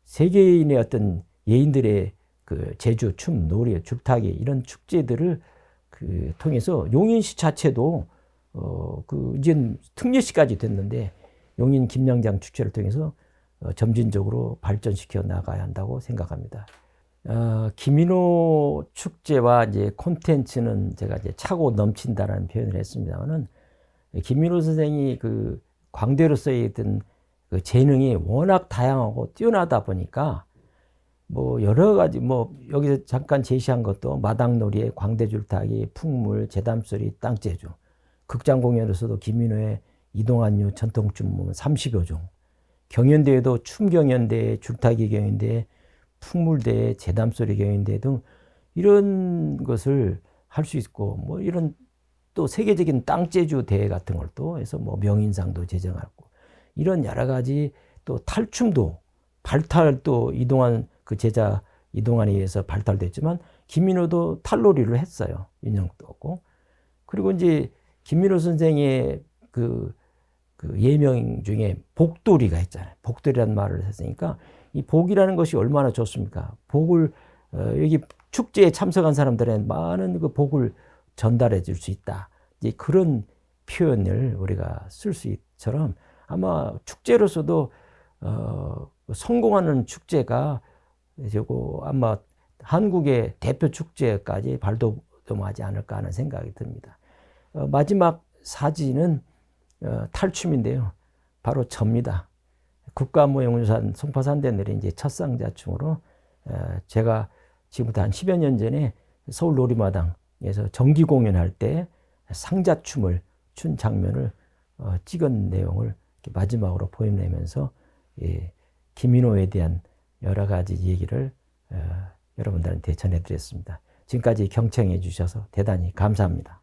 세계인의 어떤 예인들의 그 제주, 춤, 노래, 줄타기 이런 축제들을 그 통해서 용인시 자체도 그 이제 특례시까지 됐는데 용인 김양장 축제를 통해서 점진적으로 발전시켜 나가야 한다고 생각합니다. 김인호 축제와 이제 콘텐츠는 제가 이제 차고 넘친다라는 표현을 했습니다만은 김인호 선생이 그 광대로서의 어떤 그 재능이 워낙 다양하고 뛰어나다 보니까 뭐 여러 가지 뭐 여기서 잠깐 제시한 것도 마당놀이, 광대줄타기, 풍물, 재담소리, 땅재주, 극장 공연에서도 김인호의 이동환류 전통춤 30여 종, 경연대회도 춤경연대회, 줄타기 경연대회, 풍물대회, 재담소리 경연대회 등 이런 것을 할 수 있고 뭐 이런 또 세계적인 땅재주 대회 같은 걸 또 해서 뭐 명인상도 제정하고 이런 여러 가지 또 탈춤도 발탈도 이동환 그 제자 이동환에 의해서 발달됐지만 김민호도 탈놀이를 했어요. 인형도 없고. 그리고 이제 김민호 선생의 그 예명 중에 복돌이가 있잖아요. 복돌이라는 말을 했으니까 이 복이라는 것이 얼마나 좋습니까? 복을 여기 축제에 참석한 사람들은 많은 그 복을 전달해 줄 수 있다. 이제 그런 표현을 우리가 쓸 수 있처럼 아마 축제로서도 성공하는 축제가 저거 아마 한국의 대표 축제까지 발돋움하지 않을까 하는 생각이 듭니다. 마지막 사진은 탈춤인데요. 바로 접니다. 국가무형유산 송파산대 내린 이제 첫상자춤으로 제가 지금부터 한 10여 년 전에 서울 놀이마당에서 정기 공연할 때 상자춤을 춘 장면을 찍은 내용을 마지막으로 보여내면서 김인호에 대한 여러 가지 얘기를 여러분들한테 전해드렸습니다. 지금까지 경청해 주셔서 대단히 감사합니다.